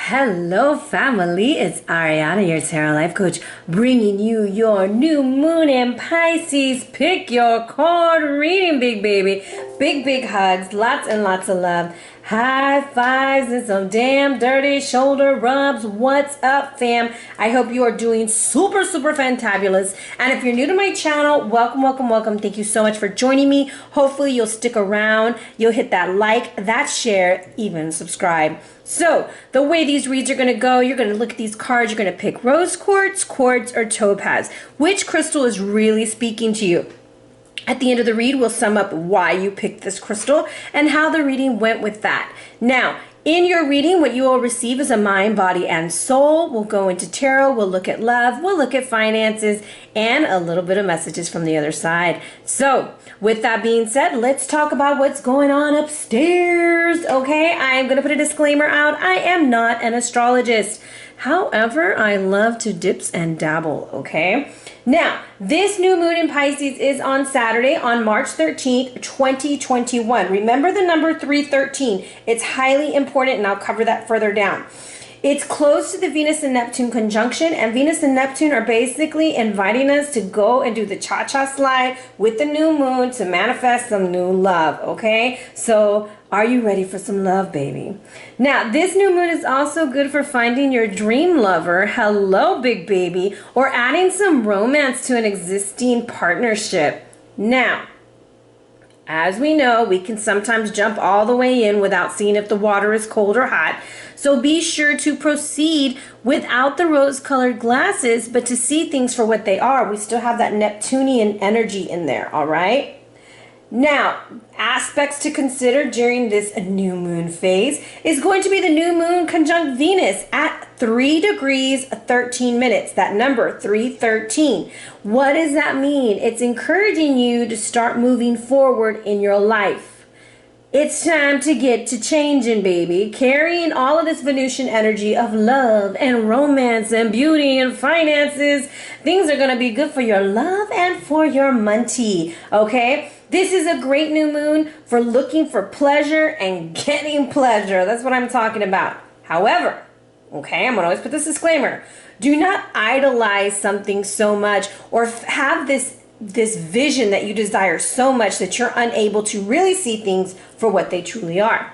Hello family, it's Arhinna, your tarot life coach, bringing you your new moon in Pisces. Pick your card reading, big baby. Big hugs, lots and lots of love. High fives and some damn dirty shoulder rubs. What's up, fam? I hope you are doing super fantabulous. And if you're new to my channel, welcome. Thank you so much for joining me. Hopefully you'll stick around. You'll hit that like, that share, even subscribe. So the way these reads are going to go, you're going to look at these cards. You're going to pick rose quartz, or topaz. Which crystal is really speaking to you? At the end of the read, we'll sum up why you picked this crystal and how the reading went with that. Now, in your reading, what you will receive is a mind, body, and soul. We'll go into tarot. We'll look at love. We'll look at finances and a little bit of messages from the other side. So, with that being said, let's talk about what's going on upstairs. Okay, I'm going to put a disclaimer out. I am not an astrologist. However, I love to dips and dabble, okay? Now, this new moon in Pisces is on Saturday, on March 13th, 2021. Remember the number 313. It's highly important, and I'll cover that further down. It's close to the Venus and Neptune conjunction, and Venus and Neptune are basically inviting us to go and do the cha-cha slide with the new moon to manifest some new love, okay? So, are you ready for some love, baby? Now, this new moon is also good for finding your dream lover, hello, big baby, or adding some romance to an existing partnership. Now, as we know, we can sometimes jump all the way in without seeing if the water is cold or hot. So be sure to proceed without the rose-colored glasses, but to see things for what they are. We still have that Neptunian energy in there, all right? Now, aspects to consider during this new moon phase is going to be the new moon conjunct Venus at 3 degrees 13 minutes. That number, 313. What does that mean? It's encouraging you to start moving forward in your life. It's time to get to changing, baby. Carrying all of this Venusian energy of love and romance and beauty and finances. Things are going to be good for your love and for your money, okay? This is a great new moon for looking for pleasure and getting pleasure. That's what I'm talking about. However, okay, I'm going to always put this disclaimer. Do not idolize something so much or have this vision that you desire so much that you're unable to really see things for what they truly are.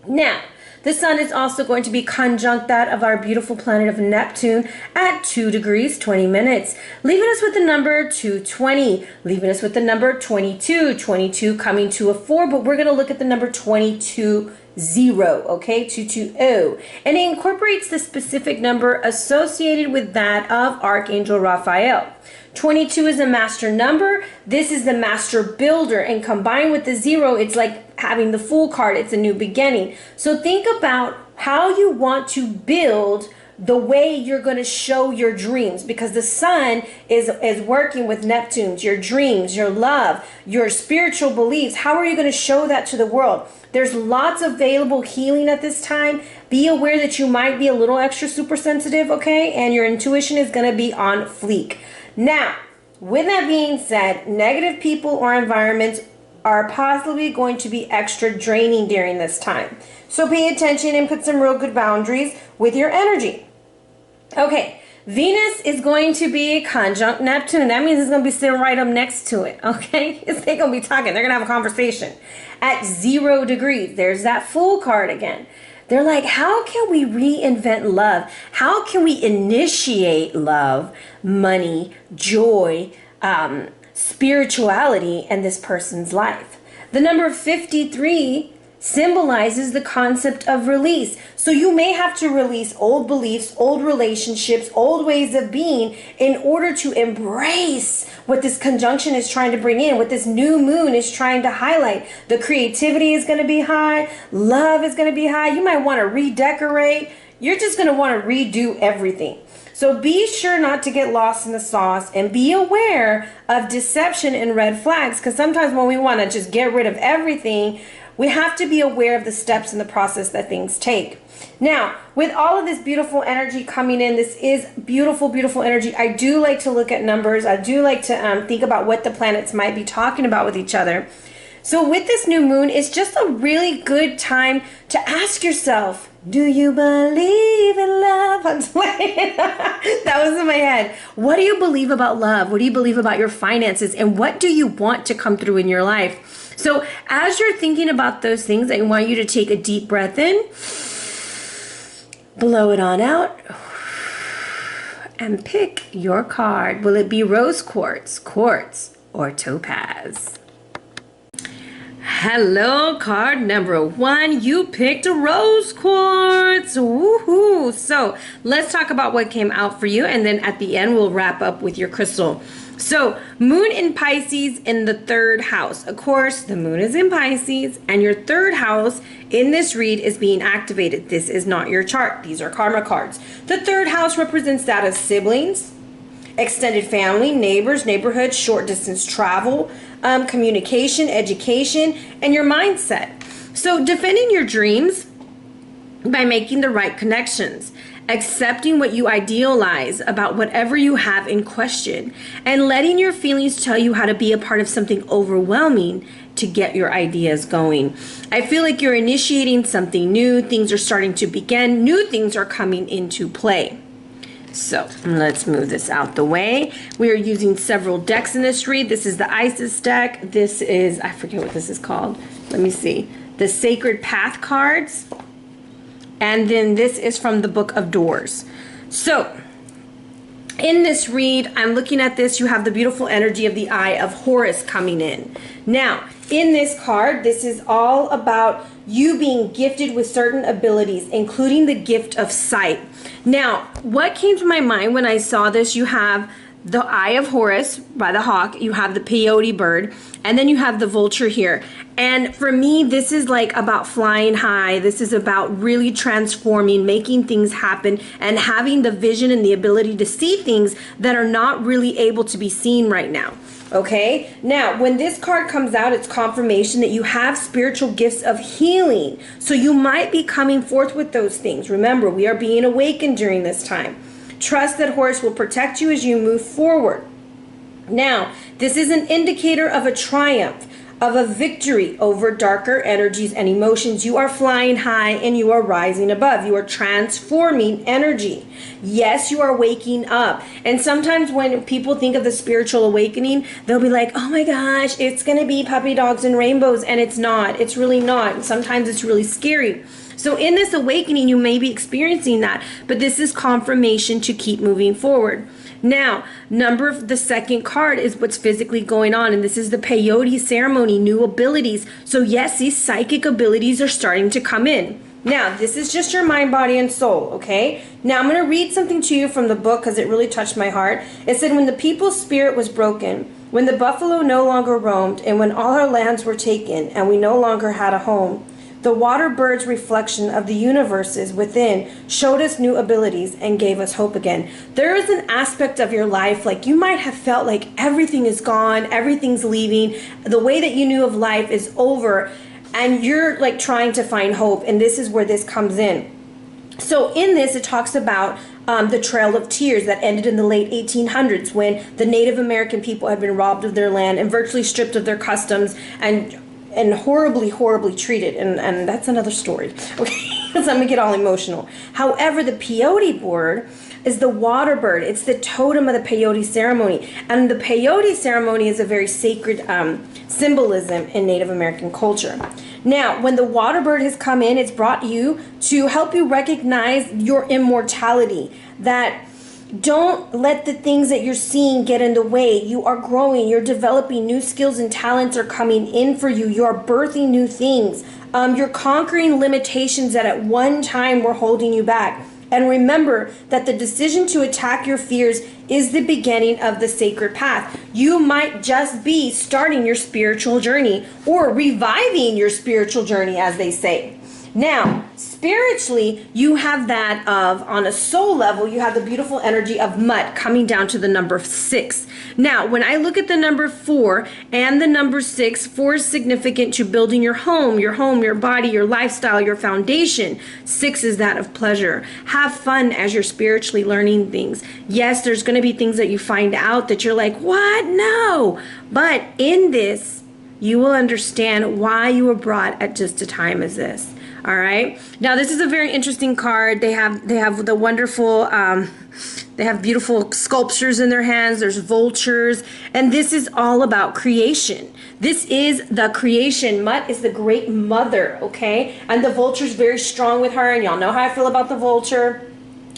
Now, the sun is also going to be conjunct that of our beautiful planet of Neptune at 2 degrees 20 minutes, leaving us with the number 220, leaving us with the number 22, 22 coming to a 4, but we're going to look at the number 22, 0, okay, 220, and it incorporates the specific number associated with that of Archangel Raphael. 22 is a master number. This is the master builder, and combined with the 0, it's like having the Fool card. It's a new beginning. So think about how you want to build the way you're going to show your dreams, because the sun is working with Neptune's, your dreams, your love, your spiritual beliefs. How are you going to show that to the world? There's lots of available healing at this time. Be aware that you might be a little extra super sensitive, okay? And your intuition is going to be on fleek. Now, with that being said, negative people or environments are possibly going to be extra draining during this time. So pay attention and put some real good boundaries with your energy. Okay, Venus is going to be conjunct Neptune. That means it's going to be sitting right up next to it, okay? They're going to be talking. They're going to have a conversation at 0 degrees. There's that Fool card again. They're like, how can we reinvent love? How can we initiate love, money, joy, spirituality in this person's life? The number 53 symbolizes the concept of release. So you may have to release old beliefs, old relationships, old ways of being in order to embrace what this conjunction is trying to bring in, what this new moon is trying to highlight. The creativity is going to be high. Love is going to be high. You might want to redecorate. You're just going to want to redo everything. So be sure not to get lost in the sauce and be aware of deception and red flags, because sometimes when we want to just get rid of everything, we have to be aware of the steps in the process that things take. Now, with all of this beautiful energy coming in, this is beautiful energy. I do like to look at numbers. I do like to think about what the planets might be talking about with each other. So with this new moon, it's just a really good time to ask yourself, do you believe in love? I'm playing. That was in my head. What do you believe about love? What do you believe about your finances? And what do you want to come through in your life? So as you're thinking about those things, I want you to take a deep breath in, blow it on out, and pick your card. Will it be rose quartz, or topaz? Hello, card number 1. You picked a rose quartz. Woohoo! So let's talk about what came out for you, and then at the end we'll wrap up with your crystal. So moon in Pisces in the 3rd house. Of course, the moon is in Pisces, and your 3rd house in this read is being activated. This is not your chart. These are karma cards. The 3rd house represents that of siblings, extended family, neighbors, neighborhood, short distance travel, communication, education, and your mindset. So defending your dreams by making the right connections, accepting what you idealize about whatever you have in question, and letting your feelings tell you how to be a part of something overwhelming to get your ideas going. I feel like you're initiating something new. Things are starting to begin. New things are coming into play. So let's move this out the way. We are using several decks in this read. This is the Isis deck. This is, I forget what this is called. Let me see. The Sacred Path cards. And then this is from the Book of Doors. So in this read, I'm looking at this. You have the beautiful energy of the Eye of Horus coming in. Now, in this card, this is all about you being gifted with certain abilities, including the gift of sight. Now, what came to my mind when I saw this, you have the Eye of Horus by the hawk, you have the peyote bird, and then you have the vulture here. And for me, this is like about flying high. This is about really transforming, making things happen, and having the vision and the ability to see things that are not really able to be seen right now. Okay, now when this card comes out, it's confirmation that you have spiritual gifts of healing. So you might be coming forth with those things. Remember, we are being awakened during this time. Trust that Horus will protect you as you move forward. Now, this is an indicator of a triumph, of a victory over darker energies and emotions. You are flying high and you are rising above. You are transforming energy. Yes, you are waking up. And sometimes when people think of the spiritual awakening, they'll be like, oh my gosh, it's going to be puppy dogs and rainbows. And it's not. It's really not. And sometimes it's really scary. So in this awakening, you may be experiencing that, but this is confirmation to keep moving forward. Now, the second card is what's physically going on, and this is the peyote ceremony, new abilities. So yes, these psychic abilities are starting to come in. Now, this is just your mind, body, and soul, okay? Now, I'm going to read something to you from the book because it really touched my heart. It said, when the people's spirit was broken, when the buffalo no longer roamed, and when all our lands were taken, and we no longer had a home, the water bird's reflection of the universes within showed us new abilities and gave us hope again. There is an aspect of your life like you might have felt like everything is gone, everything's leaving, the way that you knew of life is over, and you're like trying to find hope, and this is where this comes in. So in this, it talks about the Trail of Tears that ended in the late 1800s when the Native American people had been robbed of their land and virtually stripped of their customs and horribly, horribly treated. And that's another story. Okay, so I'm going to get all emotional. However, the peyote bird is the water bird. It's the totem of the peyote ceremony. And the peyote ceremony is a very sacred symbolism in Native American culture. Now, when the water bird has come in, it's brought you to help you recognize your immortality. That don't let the things that you're seeing get in the way. You are growing. You're developing. New skills and talents are coming in for you. You're birthing new things. You're conquering limitations that at one time were holding you back. And remember that the decision to attack your fears is the beginning of the sacred path. You might just be starting your spiritual journey or reviving your spiritual journey, as they say. Now, spiritually, you have that of, on a soul level, you have the beautiful energy of Mut coming down to the number 6. Now, when I look at the number 4 and the number 6, 4 is significant to building your home, your body, your lifestyle, your foundation. 6 is that of pleasure. Have fun as you're spiritually learning things. Yes, there's going to be things that you find out that you're like, what? No. But in this, you will understand why you were brought at just a time as this. All right. Now this is a very interesting card. They have the wonderful, they have beautiful sculptures in their hands. There's vultures, and this is all about creation. This is the creation. Mut is the great mother, okay? And the vulture's very strong with her, and y'all know how I feel about the vulture,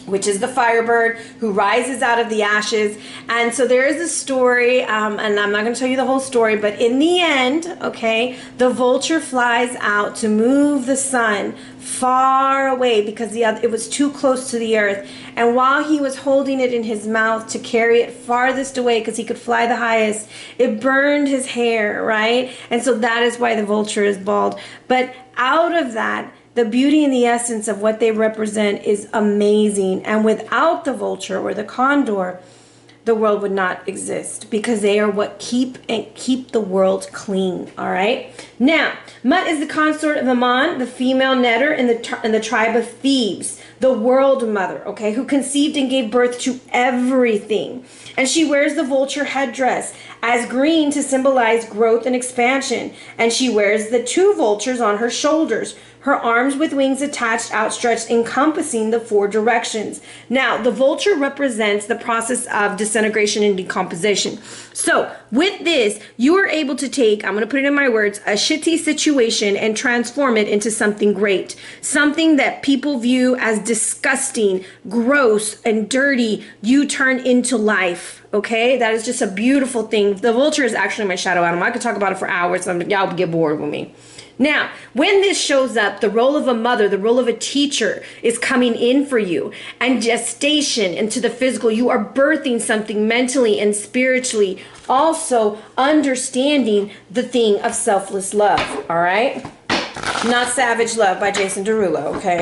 which is the firebird who rises out of the ashes. And so there is a story, and I'm not going to tell you the whole story, but in the end, okay, the vulture flies out to move the sun far away because it was too close to the earth. And while he was holding it in his mouth to carry it farthest away because he could fly the highest, it burned his hair, right? And so that is why the vulture is bald. But out of that, the beauty and the essence of what they represent is amazing. And without the vulture or the condor, the world would not exist, because they are what keep the world clean. All right. Now, Mut is the consort of Ammon, the female netter in the tribe of Thebes, the world mother, okay, who conceived and gave birth to everything. And she wears the vulture headdress as green to symbolize growth and expansion. And she wears the two vultures on her shoulders, her arms with wings attached, outstretched, encompassing the four directions. Now, the vulture represents the process of disintegration and decomposition. So, with this, you are able to take, I'm going to put it in my words, a shitty situation and transform it into something great. Something that people view as disgusting, gross, and dirty, you turn into life. Okay? That is just a beautiful thing. The vulture is actually my shadow animal. I could talk about it for hours, so y'all get bored with me. Now, when this shows up, the role of a mother, the role of a teacher is coming in for you. And gestation into the physical, you are birthing something mentally and spiritually. Also, understanding the thing of selfless love, all right? Not Savage Love by Jason Derulo, okay?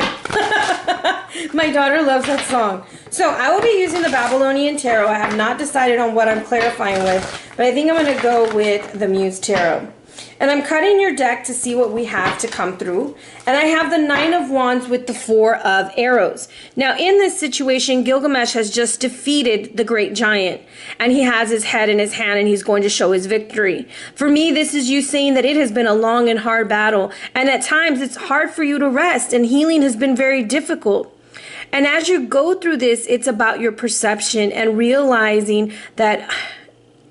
My daughter loves that song. So I will be using the Babylonian Tarot. I have not decided on what I'm clarifying with, but I think I'm going to go with the Muse Tarot. And I'm cutting your deck to see what we have to come through. And I have the Nine of Wands with the Four of Arrows. Now, in this situation, Gilgamesh has just defeated the great giant. And he has his head in his hand and he's going to show his victory. For me, this is you saying that it has been a long and hard battle. And at times, it's hard for you to rest. And healing has been very difficult. And as you go through this, it's about your perception and realizing that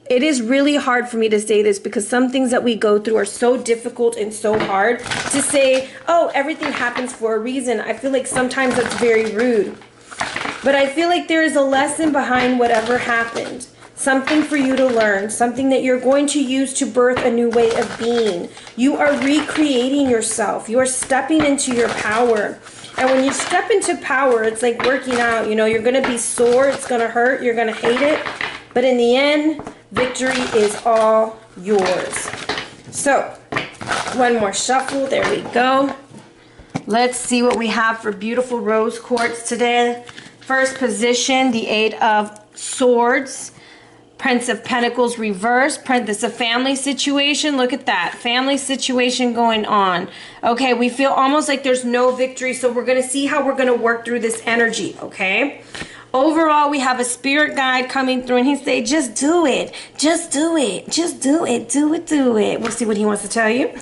it is really hard for me to say this because some things that we go through are so difficult and so hard to say, oh, everything happens for a reason. I feel like sometimes that's very rude. But I feel like there is a lesson behind whatever happened. Something for you to learn. Something that you're going to use to birth a new way of being. You are recreating yourself. You are stepping into your power. And when you step into power, it's like working out. You know, you're going to be sore. It's going to hurt. You're going to hate it. But in the end, victory is all yours. So, one more shuffle. There we go. Let's see what we have for beautiful rose quartz today. First position, the Eight of Swords. Prince of Pentacles reverse. This is a family situation. Look at that. Family situation going on. Okay, we feel almost like there's no victory. So we're going to see how we're going to work through this energy. Okay. Overall, we have a spirit guide coming through and he say, just do it. Just do it. Just do it. Do it. Do it. We'll see what he wants to tell you.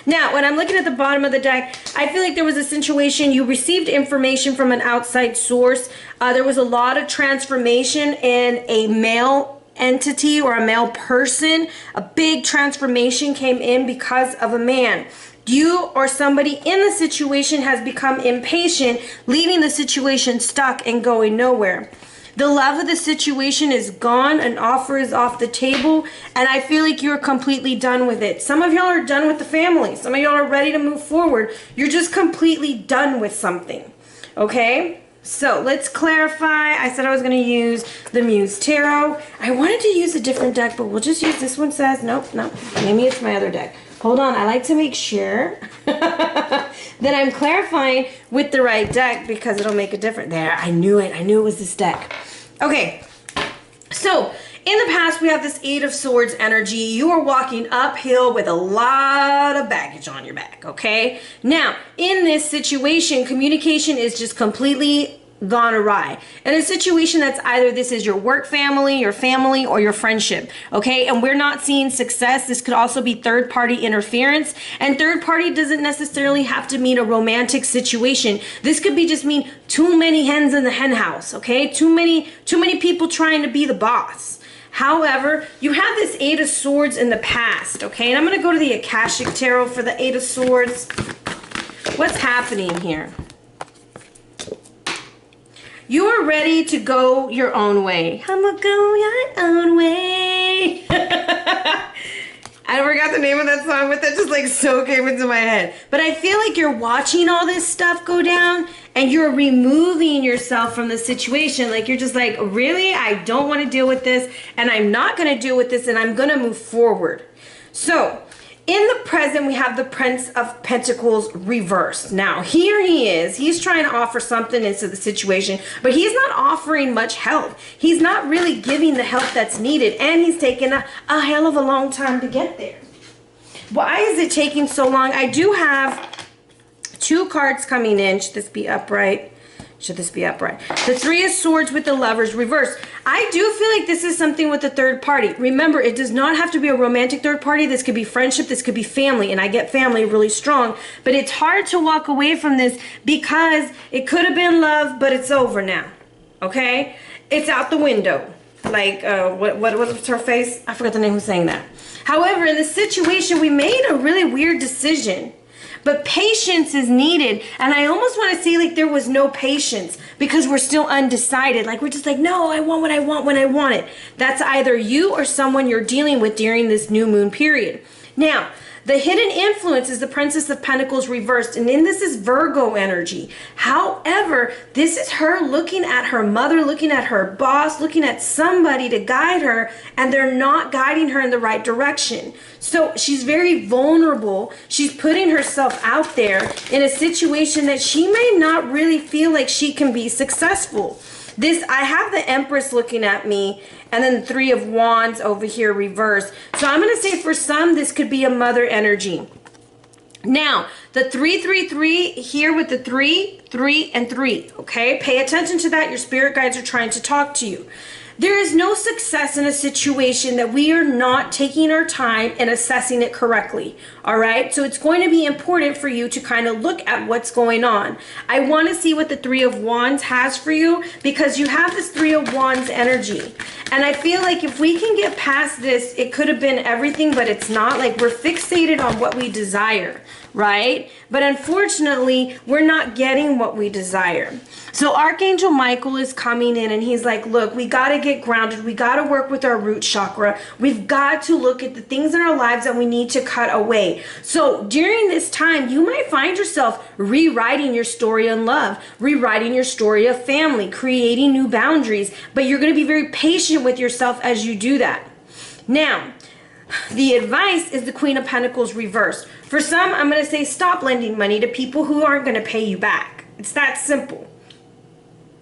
Now, when I'm looking at the bottom of the deck, I feel like there was a situation. You received information from an outside source. There was a lot of transformation in a male entity or a male person. A big transformation came in because of a man. You or somebody in the situation has become impatient, leaving the situation stuck and going nowhere. The love of the situation is gone. An offer is off the table. And I feel like you're completely done with it. Some of y'all are done with the family. Some of y'all are ready to move forward. You're just completely done with something. Okay? So let's clarify. I said I was going to use the Muse Tarot. I wanted to use a different deck, but we'll just use this one. Says, nope, nope. Maybe it's my other deck. Hold on. I like to make sure that I'm clarifying with the right deck because it'll make a difference. There, I knew it. I knew it was this deck. Okay. So, in the past, we have this Eight of Swords energy. You are walking uphill with a lot of baggage on your back, okay? Now, in this situation, communication is just completely gone awry. In a situation that's either this is your work family, or your friendship, okay? And we're not seeing success. This could also be third party interference. And third party doesn't necessarily have to mean a romantic situation. This could be just mean too many hens in the hen house, okay? Too many people trying to be the boss. However, you have this Eight of Swords in the past, okay? And I'm going to go to the Akashic Tarot for the Eight of Swords. What's happening here? You are ready to go your own way. I'ma go your own way. I forgot the name of that song, but that just like so came into my head. But I feel like you're watching all this stuff go down and you're removing yourself from the situation. Like you're just like, really? I don't want to deal with this and I'm not going to deal with this and I'm going to move forward. So in the present, we have the Prince of Pentacles reversed. Now, here he is. He's trying to offer something into the situation, but he's not offering much help. He's not really giving the help that's needed, and he's taking a hell of a long time to get there. Why is it taking so long? I do have two cards coming in. Should this be upright? Should this be upright? The Three of Swords with the Lovers reversed. I do feel like this is something with the third party. Remember, it does not have to be a romantic third party. This could be friendship. This could be family. And I get family really strong. But it's hard to walk away from this because it could have been love, but it's over now. Okay? It's out the window. Like, what was her face? I forgot the name who's saying that. However, in this situation, we made a really weird decision. But patience is needed. And I almost want to say like there was no patience because we're still undecided. Like we're just like, no, I want what I want when I want it. That's either you or someone you're dealing with during this new moon period. Now, the hidden influence is the Princess of Pentacles reversed. And then this is Virgo energy. However, this is her looking at her mother, looking at her boss, looking at somebody to guide her. And they're not guiding her in the right direction. So she's very vulnerable. She's putting herself out there in a situation that she may not really feel like she can be successful. I have the Empress looking at me and then the Three of Wands over here reversed. So I'm going to say for some, this could be a mother energy. Now, the 333 here with the 3, 3, and 3, okay? Pay attention to that. Your spirit guides are trying to talk to you. There is no success in a situation that we are not taking our time and assessing it correctly, all right? So it's going to be important for you to kind of look at what's going on. I want to see what the Three of Wands has for you because you have this Three of Wands energy. And I feel like if we can get past this, it could have been everything, but it's not. Like we're fixated on what we desire, right? But unfortunately, we're not getting what we desire. So Archangel Michael is coming in and he's like, look, we got to get grounded. We got to work with our root chakra. We've got to look at the things in our lives that we need to cut away. So during this time, you might find yourself rewriting your story in love, rewriting your story of family, creating new boundaries, but you're going to be very patient with yourself as you do that. Now, the advice is the Queen of Pentacles reversed. For some, I'm going to say stop lending money to people who aren't going to pay you back. It's that simple.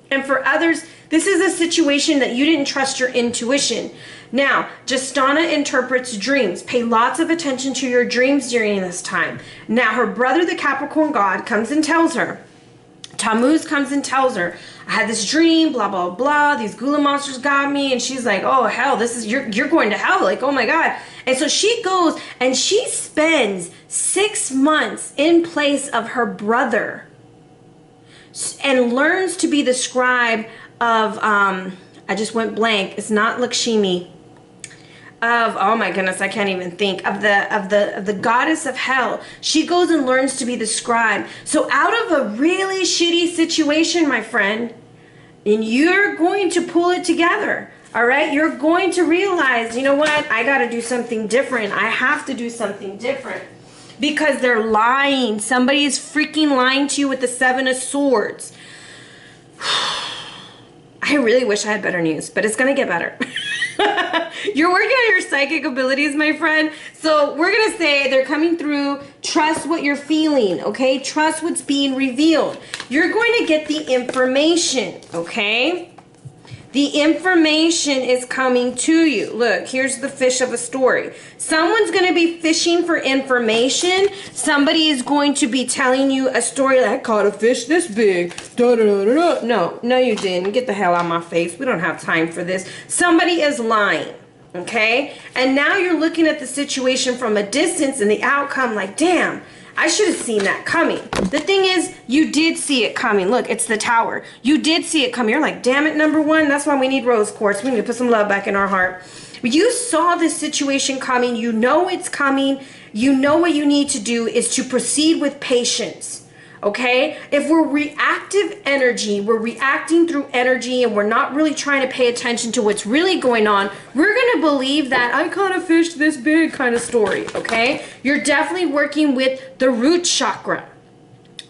And for others, this is a situation that you didn't trust your intuition. Now, Justana interprets dreams. Pay lots of attention to your dreams during this time. Now, her brother, the Capricorn god, comes and tells her. Tammuz comes and tells her, I had this dream, blah, blah, blah. These gula monsters got me. And she's like, oh, hell, this is, you're going to hell. Like, oh my God. And so she goes and she spends 6 months in place of her brother and learns to be the scribe of, I just went blank. It's not Lakshmi. Of, oh my goodness, I can't even think of the goddess of hell. She goes and learns to be the scribe. So out of a really shitty situation, my friend, and you're going to pull it together. All right, you're going to realize, you know what? I got to do something different. I have to do something different. Because they're lying. Somebody is freaking lying to you with the Seven of Swords. I really wish I had better news, but it's going to get better. You're working on your psychic abilities, my friend. So we're going to say they're coming through. Trust what you're feeling, okay? Trust what's being revealed. You're going to get the information, okay? The information is coming to you. Look, here's the fish of a story. Someone's going to be fishing for information. Somebody is going to be telling you a story like, I caught a fish this big. Da, da, da, da. No, you didn't. Get the hell out of my face. We don't have time for this. Somebody is lying. Okay? And now you're looking at the situation from a distance and the outcome like, damn, I should have seen that coming. The thing is, you did see it coming. Look, it's the tower. You did see it coming. You're like, damn it, number one. That's why we need rose quartz. We need to put some love back in our heart. You saw this situation coming. You know it's coming. You know what you need to do is to proceed with patience. Okay? If we're reactive energy, we're reacting through energy and we're not really trying to pay attention to what's really going on, we're going to believe that I caught a fish this big kind of story. Okay? You're definitely working with the root chakra.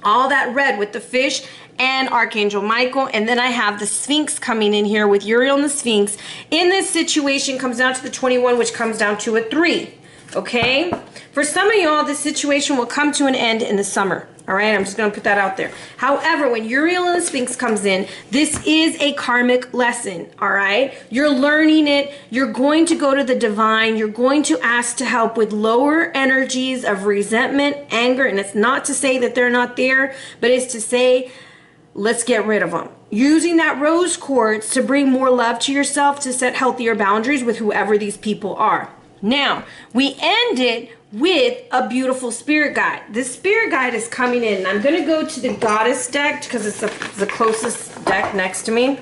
All that red with the fish and Archangel Michael. And then I have the Sphinx coming in here with Uriel and the Sphinx. In this situation comes down to the 21, which comes down to a 3. Okay? For some of y'all, this situation will come to an end in the summer. All right, I'm just going to put that out there. However, when Uriel and the Sphinx comes in, this is a karmic lesson, all right? You're learning it. You're going to go to the divine. You're going to ask to help with lower energies of resentment, anger, and it's not to say that they're not there, but it's to say, let's get rid of them. Using that rose quartz to bring more love to yourself, to set healthier boundaries with whoever these people are. Now, we end it with a beautiful spirit guide. This spirit guide is coming in. I'm going to go to the goddess deck because it's the closest deck next to me.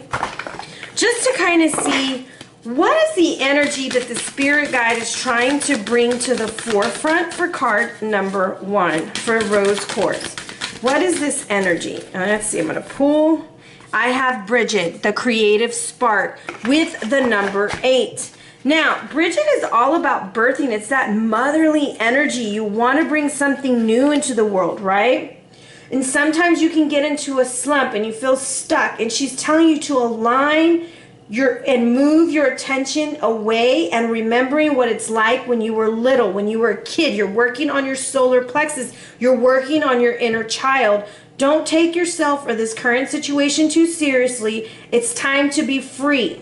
Just to kind of see what is the energy that the spirit guide is trying to bring to the forefront for card number 1 for rose quartz. What is this energy? Let's see. I'm going to pull. I have Bridget, the creative spark, with the number 8. Now, Bridget is all about birthing. It's that motherly energy. You want to bring something new into the world, right? And sometimes you can get into a slump and you feel stuck. And she's telling you to align and move your attention away and remembering what it's like when you were little, when you were a kid. You're working on your solar plexus. You're working on your inner child. Don't take yourself or this current situation too seriously. It's time to be free.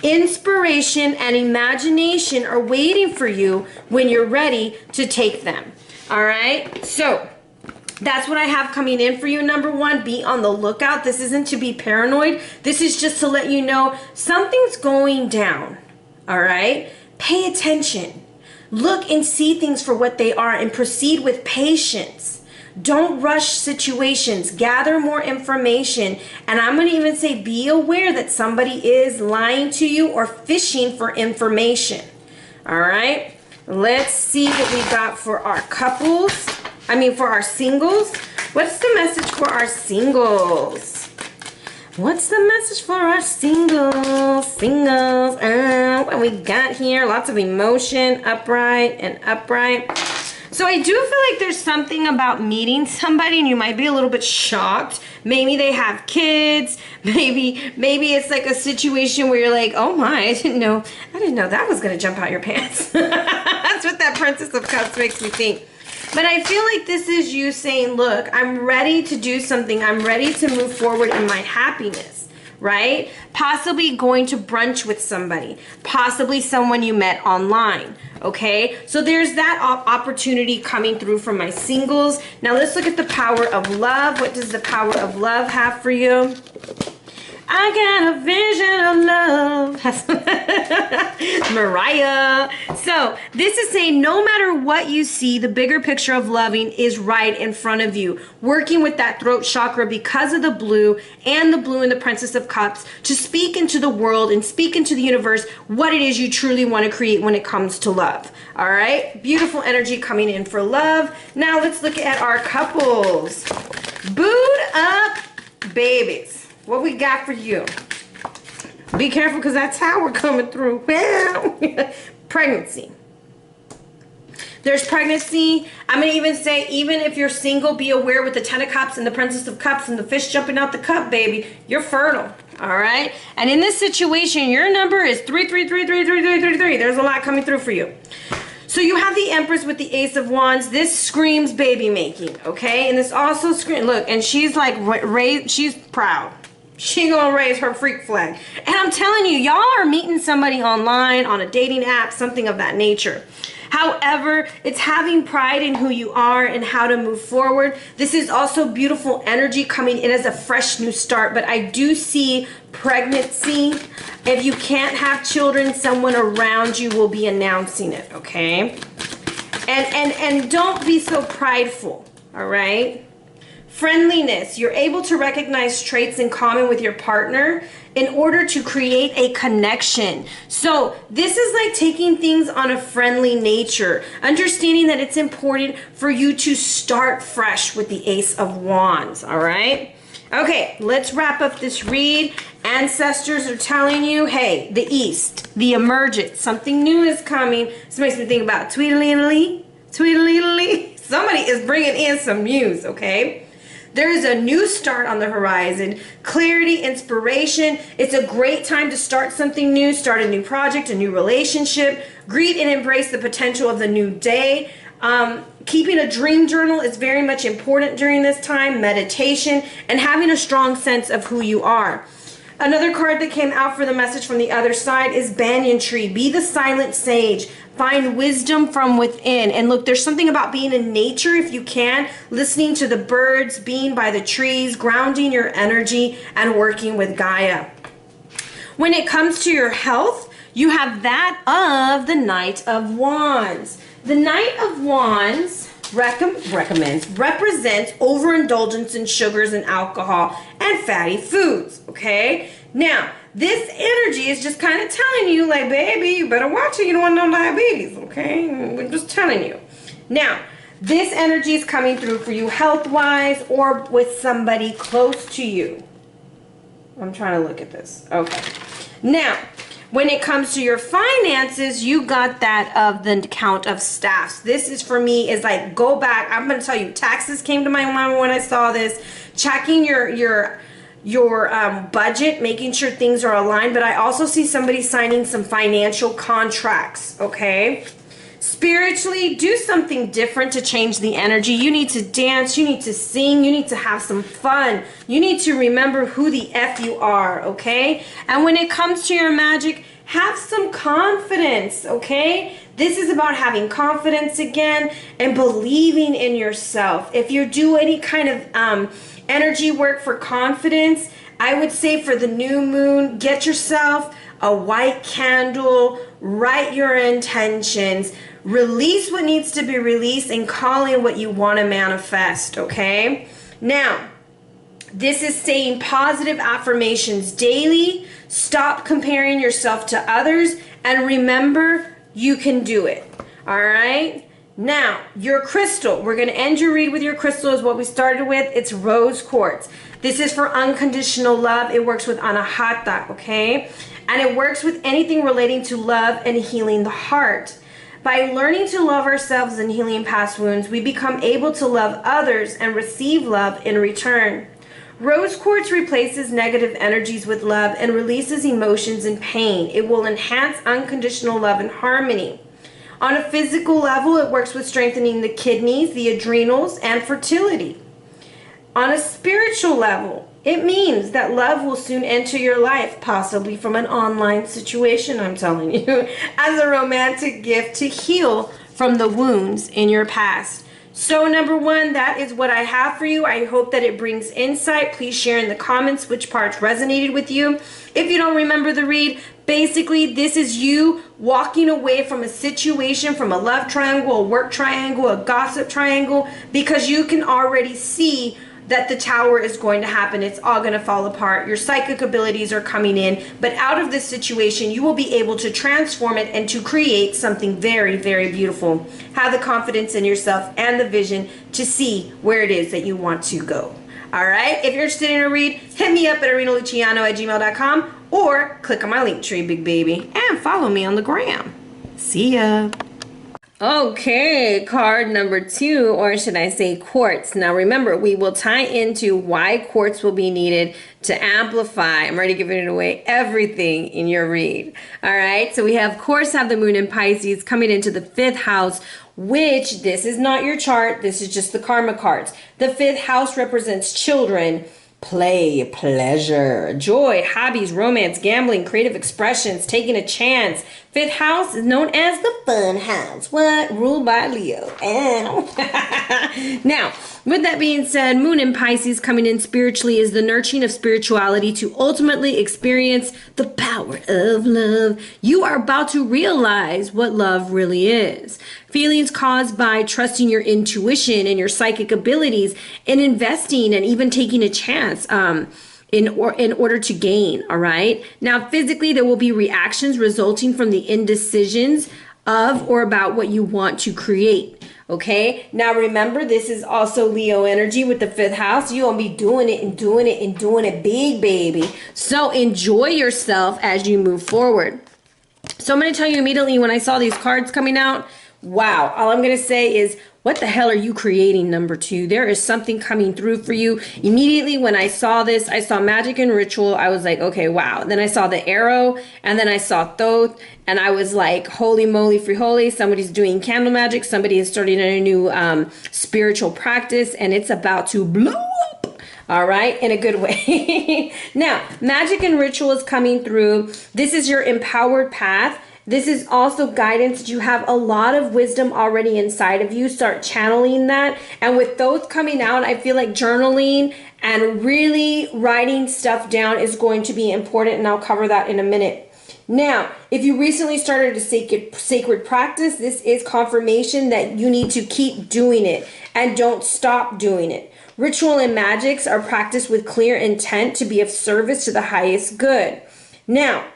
Inspiration and imagination are waiting for you when you're ready to take them. All right? So that's what I have coming in for you. Number 1, be on the lookout. This isn't to be paranoid. This is just to let you know something's going down. All right? Pay attention. Look and see things for what they are and proceed with patience. Don't rush situations. Gather more information. And I'm going to even say be aware that somebody is lying to you or fishing for information. All right? Let's see what we got for our couples. For our singles. What's the message for our singles? What's the message for our singles? What we got here? Lots of emotion, upright and upright. So I do feel like there's something about meeting somebody and you might be a little bit shocked. Maybe they have kids. Maybe it's like a situation where you're like, oh my, I didn't know that was gonna jump out your pants. That's what that Princess of Cups makes me think. But I feel like this is you saying, look, I'm ready to do something. I'm ready to move forward in my happiness, right? Possibly going to brunch with somebody. Possibly someone you met online, okay? So there's that opportunity coming through from my singles. Now let's look at the power of love. What does the power of love have for you? I got a vision of love. Mariah. So this is saying no matter what you see, the bigger picture of loving is right in front of you. Working with that throat chakra because of the blue and the Princess of Cups to speak into the world and speak into the universe what it is you truly want to create when it comes to love. All right. Beautiful energy coming in for love. Now let's look at our couples. Boot up, babies. What we got for you? Be careful because that tower coming through. Pregnancy. There's pregnancy. I'm going to even say, even if you're single, be aware with the Ten of Cups and the Princess of Cups and the fish jumping out the cup, baby. You're fertile. All right? And in this situation, your number is 333333333. There's a lot coming through for you. So you have the Empress with the Ace of Wands. This screams baby making, okay? And this also screams, look, and she's like, she's proud. she gonna raise her freak flag. And I'm telling you, y'all are meeting somebody online, on a dating app, something of that nature. However, it's having pride in who you are and how to move forward. This is also beautiful energy coming in as a fresh new start, but I do see pregnancy. If you can't have children, someone around you will be announcing it, okay? And don't be so prideful, all right? Friendliness. You're able to recognize traits in common with your partner in order to create a connection. So this is like taking things on a friendly nature, understanding that it's important for you to start fresh with the Ace of Wands, all right? Okay, let's wrap up this read. Ancestors are telling you, hey, the East, the emergence, something new is coming. This makes me think about tweedledee, tweedledee. Somebody is bringing in some news, okay? There is a new start on the horizon, clarity, inspiration. It's a great time to start something new, start a new project, a new relationship, greet and embrace the potential of the new day. Keeping a dream journal is very much important during this time, meditation, and having a strong sense of who you are. Another card that came out for the message from the other side is Banyan Tree. Be the silent sage. Find wisdom from within. And look, there's something about being in nature if you can, listening to the birds, being by the trees, grounding your energy, and working with Gaia. When it comes to your health, you have that of the Knight of Wands. The Knight of Wands represents overindulgence in sugars and alcohol and fatty foods, okay? Now, this energy is just kind of telling you, like, baby, you better watch it. You don't want no diabetes, okay? We're just telling you. Now, this energy is coming through for you health-wise or with somebody close to you. I'm trying to look at this. Okay. Now, when it comes to your finances, you got that of the Count of Staffs. This is for me is like, go back. I'm going to tell you, taxes came to my mind when I saw this. Checking your budget, making sure things are aligned. But I also see somebody signing some financial contracts, okay? Spiritually, do something different to change the energy. You need to dance, you need to sing, you need to have some fun. You need to remember who the F you are, okay? And when it comes to your magic, have some confidence, okay? This is about having confidence again and believing in yourself. If you do any kind of energy work for confidence, I would say for the new moon, get yourself a white candle, write your intentions, release what needs to be released, and call in what you want to manifest, okay? Now, this is saying positive affirmations daily. Stop comparing yourself to others, and remember, you can do it, all right? Now, your crystal. We're going to end your read with your crystal is what we started with. It's rose quartz. This is for unconditional love. It works with anahata, okay? And it works with anything relating to love and healing the heart. By learning to love ourselves and healing past wounds, we become able to love others and receive love in return. Rose quartz replaces negative energies with love and releases emotions and pain. It will enhance unconditional love and harmony. On a physical level, it works with strengthening the kidneys, the adrenals, and fertility. On a spiritual level, it means that love will soon enter your life, possibly from an online situation, I'm telling you, as a romantic gift to heal from the wounds in your past. So number one, that is what I have for you. I hope that it brings insight. Please share in the comments which parts resonated with you. If you don't remember the read, basically this is you walking away from a situation, from a love triangle, a work triangle, a gossip triangle, because you can already see that the tower is going to happen. It's all going to fall apart. Your psychic abilities are coming in, but out of this situation, you will be able to transform it and to create something very, very beautiful. Have the confidence in yourself and the vision to see where it is that you want to go. All right. If you're interested in a read, hit me up at arhinnaluciano@gmail.com or click on my link tree, big baby, and follow me on the gram. See ya. Okay, card number 2, or should I say quartz. Now remember, we will tie into why quartz will be needed to amplify, I'm already giving it away, everything in your read. All right, so we have, of course, have the moon in Pisces coming into the 5th house, which this is not your chart. This is just the karma cards. The 5th house represents children, play, pleasure, joy, hobbies, romance, gambling, creative expressions, taking a chance. Fifth house is known as the fun house. What? Ruled by Leo. Now, with that being said, Moon in Pisces coming in spiritually is the nurturing of spirituality to ultimately experience the power of love. You are about to realize what love really is. Feelings caused by trusting your intuition and your psychic abilities and investing and even taking a chance in order to gain, all right? Now, physically, there will be reactions resulting from the indecisions of or about what you want to create, okay? Now, remember, this is also Leo energy with the fifth house. You're going to be doing it and doing it and doing it big, baby. So enjoy yourself as you move forward. So I'm going to tell you immediately when I saw these cards coming out, wow, all I'm going to say is, what the hell are you creating, number 2? There is something coming through for you. Immediately when I saw this, I saw magic and ritual. I was like, okay, wow. Then I saw the arrow, and then I saw Thoth, and I was like, holy moly, free holy. Somebody's doing candle magic. Somebody is starting a new spiritual practice, and it's about to blow up. All right, in a good way. Now, magic and ritual is coming through. This is your empowered path. This is also guidance. You have a lot of wisdom already inside of you. Start channeling that. And with those coming out, I feel like journaling and really writing stuff down is going to be important. And I'll cover that in a minute. Now, if you recently started a sacred practice, this is confirmation that you need to keep doing it and don't stop doing it. Ritual and magics are practiced with clear intent to be of service to the highest good. Now,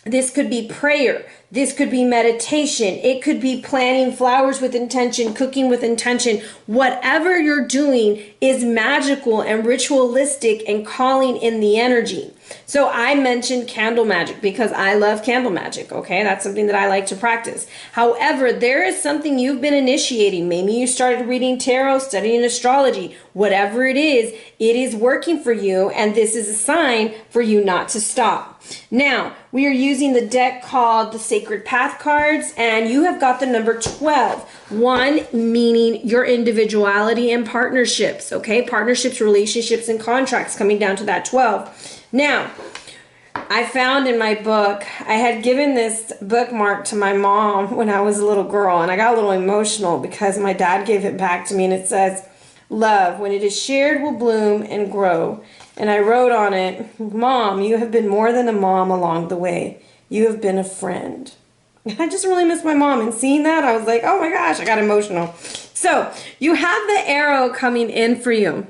this could be prayer. This could be meditation. It could be planting flowers with intention, cooking with intention. Whatever you're doing is magical and ritualistic and calling in the energy. So I mentioned candle magic because I love candle magic, okay? That's something that I like to practice. However, there is something you've been initiating. Maybe you started reading tarot, studying astrology. Whatever it is working for you, and this is a sign for you not to stop. Now, we are using the deck called the Sacred Path cards, and you have got the number 12. 1 meaning your individuality and partnerships, okay? Partnerships, relationships, and contracts coming down to that 12. Now, I found in my book, I had given this bookmark to my mom when I was a little girl, and I got a little emotional because my dad gave it back to me, and it says, "Love, when it is shared, will bloom and grow." And I wrote on it, "Mom, you have been more than a mom along the way. You have been a friend." I just really miss my mom, and seeing that, I was like, oh my gosh, I got emotional. So, you have the arrow coming in for you,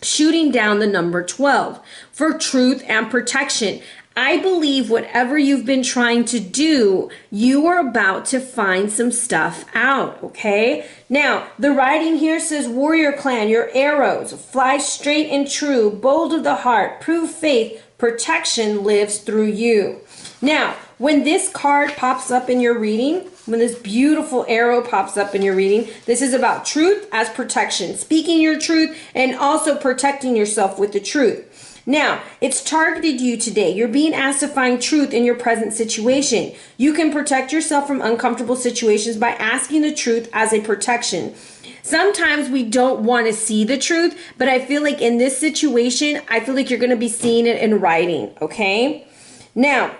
shooting down the number 12 for truth and protection. I believe whatever you've been trying to do, you are about to find some stuff out, okay? Now, the writing here says, warrior clan, your arrows fly straight and true, bold of the heart, prove faith, protection lives through you. Now, when this card pops up in your reading, when this beautiful arrow pops up in your reading, this is about truth as protection, speaking your truth and also protecting yourself with the truth. Now, it's targeted you today. You're being asked to find truth in your present situation. You can protect yourself from uncomfortable situations by asking the truth as a protection. Sometimes we don't want to see the truth, but I feel like in this situation, I feel like you're going to be seeing it in writing, okay? Now,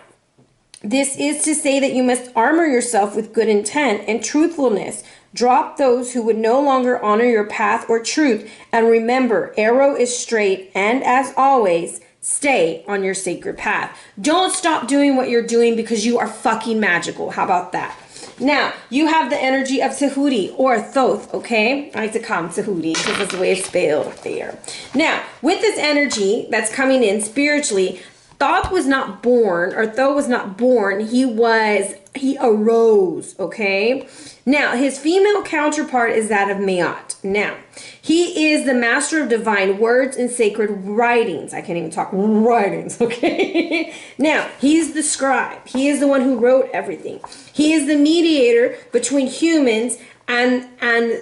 this is to say that you must armor yourself with good intent and truthfulness. Drop those who would no longer honor your path or truth. And remember, arrow is straight, and as always, stay on your sacred path. Don't stop doing what you're doing because you are fucking magical. How about that? Now, you have the energy of Tahuti or Thoth, okay? I like to call him Tahuti because that's the way it's spelled there. Now, with this energy that's coming in spiritually, Thoth was not born, or Thoth was not born, he arose, okay? Now, his female counterpart is that of Maat. Now, he is the master of divine words and sacred writings. I can't even talk writings, okay? Now, he's the scribe. He is the one who wrote everything. He is the mediator between humans and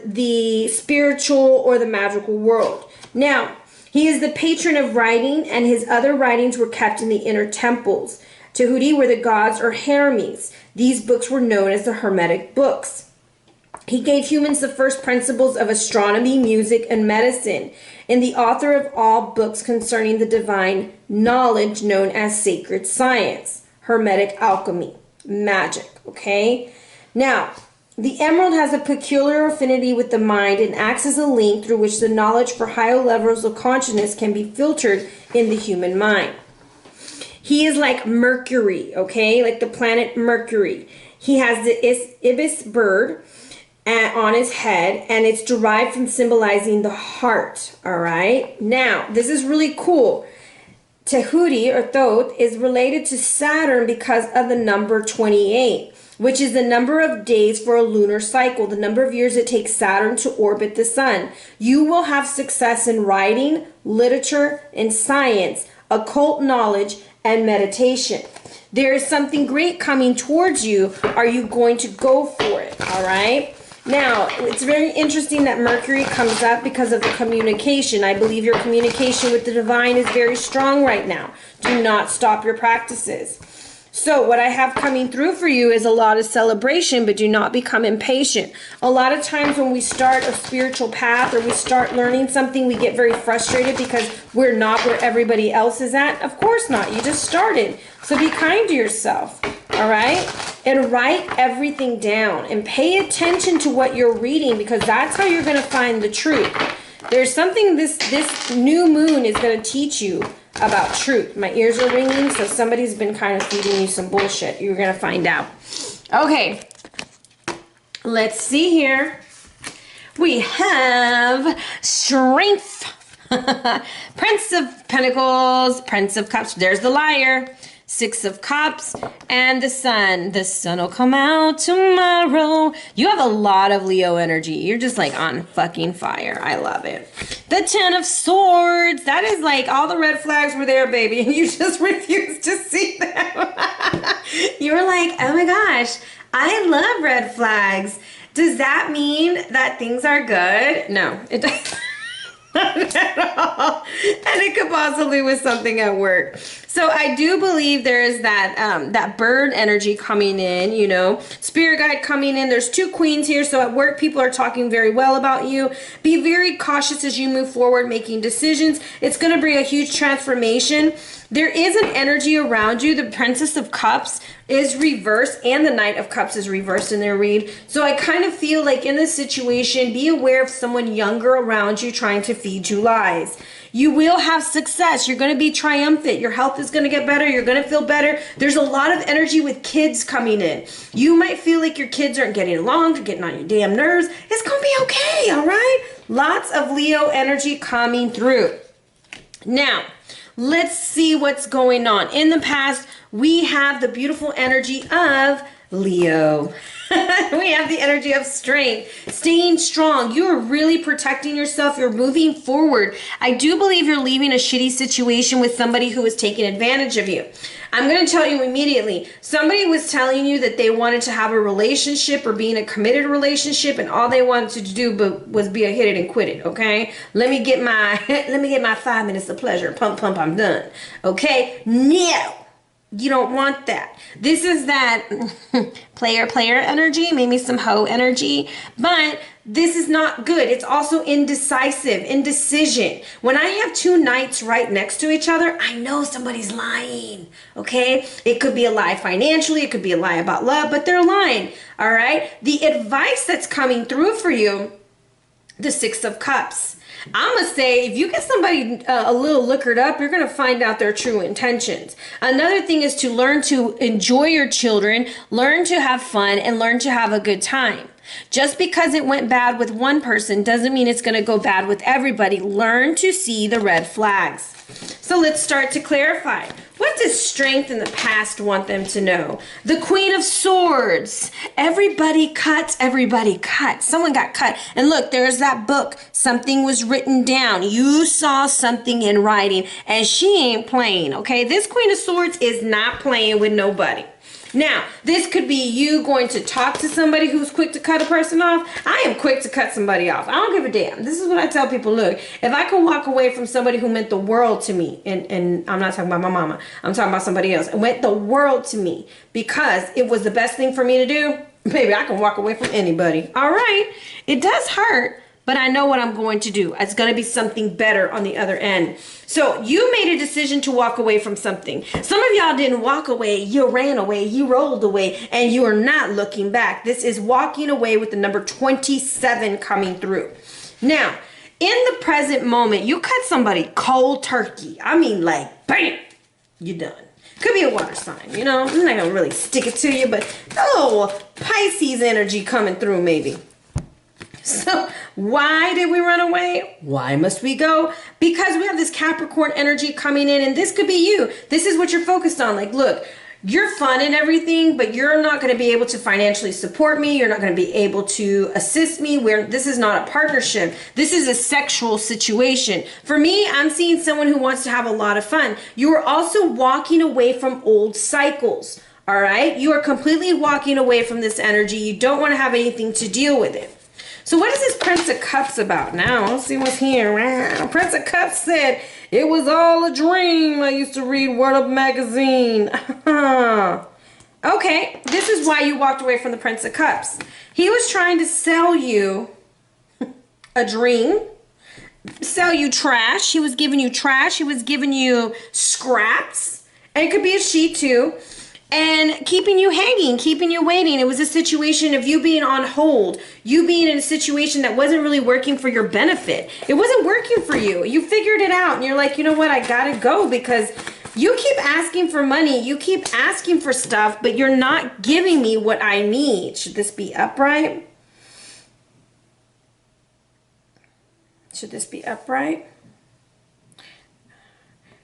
the spiritual or the magical world. Now, he is the patron of writing, and his other writings were kept in the inner temples. Tahuti were the gods or Hermes. These books were known as the Hermetic books. He gave humans the first principles of astronomy, music, and medicine, and the author of all books concerning the divine knowledge known as sacred science, hermetic alchemy, magic, okay? Now, the emerald has a peculiar affinity with the mind and acts as a link through which the knowledge for higher levels of consciousness can be filtered in the human mind. He is like Mercury, okay? Like the planet Mercury. He has the ibis bird on his head, and it's derived from symbolizing the heart, all right? Now, this is really cool. Tehuti, or Thoth, is related to Saturn because of the number 28, which is the number of days for a lunar cycle, the number of years it takes Saturn to orbit the sun. You will have success in writing, literature, and science, occult knowledge, and meditation. There is something great coming towards you. Are you going to go for it? All right? Now, it's very interesting that Mercury comes up because of the communication. I believe your communication with the divine is very strong right now. Do not stop your practices. So what I have coming through for you is a lot of celebration, but do not become impatient. A lot of times when we start a spiritual path or we start learning something, we get very frustrated because we're not where everybody else is at. Of course not. You just started. So be kind to yourself, all right? And write everything down and pay attention to what you're reading, because that's how you're going to find the truth. There's something this new moon is going to teach you about truth. My ears are ringing, so somebody's been kind of feeding you some bullshit. You're going to find out. Okay. Let's see here. We have Strength. Prince of Pentacles, Prince of Cups. There's the Liar. Six of Cups, and the Sun. The sun will come out tomorrow. You have a lot of Leo energy. You're just like on fucking fire. I love it. The Ten of Swords. That is like all the red flags were there, baby, and you just refused to see them. You were like, oh my gosh, I love red flags. Does that mean that things are good? No, it doesn't. Not at all. And it could possibly with something at work. So I do believe there is that bird energy coming in, you know, spirit guide coming in. There's two queens here. So at work, people are talking very well about you. Be very cautious as you move forward, making decisions. It's going to bring a huge transformation. There is an energy around you. The Princess of Cups is reversed and the Knight of Cups is reversed in their read. So I kind of feel like in this situation, be aware of someone younger around you trying to feed you lies. You will have success. You're going to be triumphant. Your health is going to get better. You're going to feel better. There's a lot of energy with kids coming in. You might feel like your kids aren't getting along. They're getting on your damn nerves. It's going to be okay, all right? Lots of Leo energy coming through. Now, let's see what's going on. In the past, we have the beautiful energy of Leo. We have the energy of strength, staying strong. You are really protecting yourself. You're moving forward. I do believe you're leaving a shitty situation with somebody who was taking advantage of you. I'm going to tell you immediately. Somebody was telling you that they wanted to have a relationship or be in a committed relationship, and all they wanted to do was be a hit it and quit it. Okay, let me get my 5 minutes of pleasure. Pump, pump. I'm done. Okay, no. You don't want that. This is that player energy, maybe some hoe energy, but this is not good. It's also indecision. When I have two knights right next to each other, I know somebody's lying, okay? It could be a lie financially, it could be a lie about love, but they're lying, all right? The advice that's coming through for you, the Six of Cups. I'm going to say, if you get somebody a little liquored up, you're going to find out their true intentions. Another thing is to learn to enjoy your children, learn to have fun, and learn to have a good time. Just because it went bad with one person doesn't mean it's going to go bad with everybody. Learn to see the red flags. So let's start to clarify. What does strength in the past want them to know? The Queen of Swords. Everybody cuts, everybody cuts. Someone got cut. And look, there's that book. Something was written down. You saw something in writing, and she ain't playing, okay? This Queen of Swords is not playing with nobody. Now, this could be you going to talk to somebody who's quick to cut a person off. I am quick to cut somebody off. I don't give a damn. This is what I tell people. Look, if I can walk away from somebody who meant the world to me, and I'm not talking about my mama, I'm talking about somebody else, it meant the world to me because it was the best thing for me to do, Baby, I can walk away from anybody. All right. It does hurt, but I know what I'm going to do. It's going to be something better on the other end. So you made a decision to walk away from something. Some of y'all didn't walk away. You ran away. You rolled away, and you are not looking back. This is walking away with the number 27 coming through. Now, in the present moment, you cut somebody cold turkey. I mean, like, bam, you're done. Could be a water sign, you know. I'm not going to really stick it to you, but oh, Pisces energy coming through maybe. So why did we run away? Why must we go? Because we have this Capricorn energy coming in, and this could be you. This is what you're focused on. Like, look, you're fun and everything, but you're not going to be able to financially support me. You're not going to be able to assist me. This is not a partnership. This is a sexual situation. For me, I'm seeing someone who wants to have a lot of fun. You are also walking away from old cycles. All right. You are completely walking away from this energy. You don't want to have anything to deal with it. So what is this Prince of Cups about? Now, let's see what's here. Prince of Cups said, it was all a dream. I used to read Word Up magazine. Okay, this is why you walked away from the Prince of Cups. He was trying to sell you a dream, sell you trash. He was giving you trash. He was giving you scraps. And it could be a she too. And keeping you hanging, keeping you waiting. It was a situation of you being on hold, you being in a situation that wasn't really working for your benefit. It wasn't working for you. You figured it out and you're like, you know what, I gotta go because you keep asking for money, you keep asking for stuff, but you're not giving me what I need. Should this be upright? Should this be upright?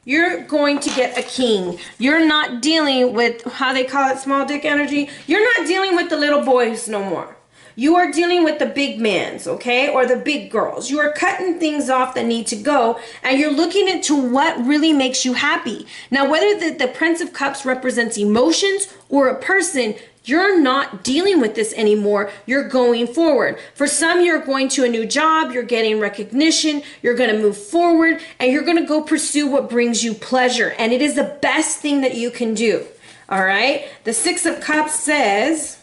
You're going to get a king. You're not dealing with, how they call it, small dick energy. You're not dealing with the little boys no more. You are dealing with the big mans, okay? Or the big girls. You are cutting things off that need to go, and you're looking into what really makes you happy. Now, whether the Prince of Cups represents emotions or a person, you're not dealing with this anymore. You're going forward. For some, you're going to a new job. You're getting recognition. You're going to move forward, and you're going to go pursue what brings you pleasure. And it is the best thing that you can do. All right? The Six of Cups says,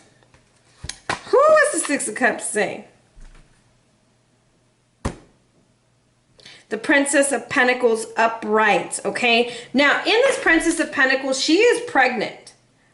who does the Six of Cups say? The Princess of Pentacles upright, okay? Now, in this Princess of Pentacles, she is pregnant.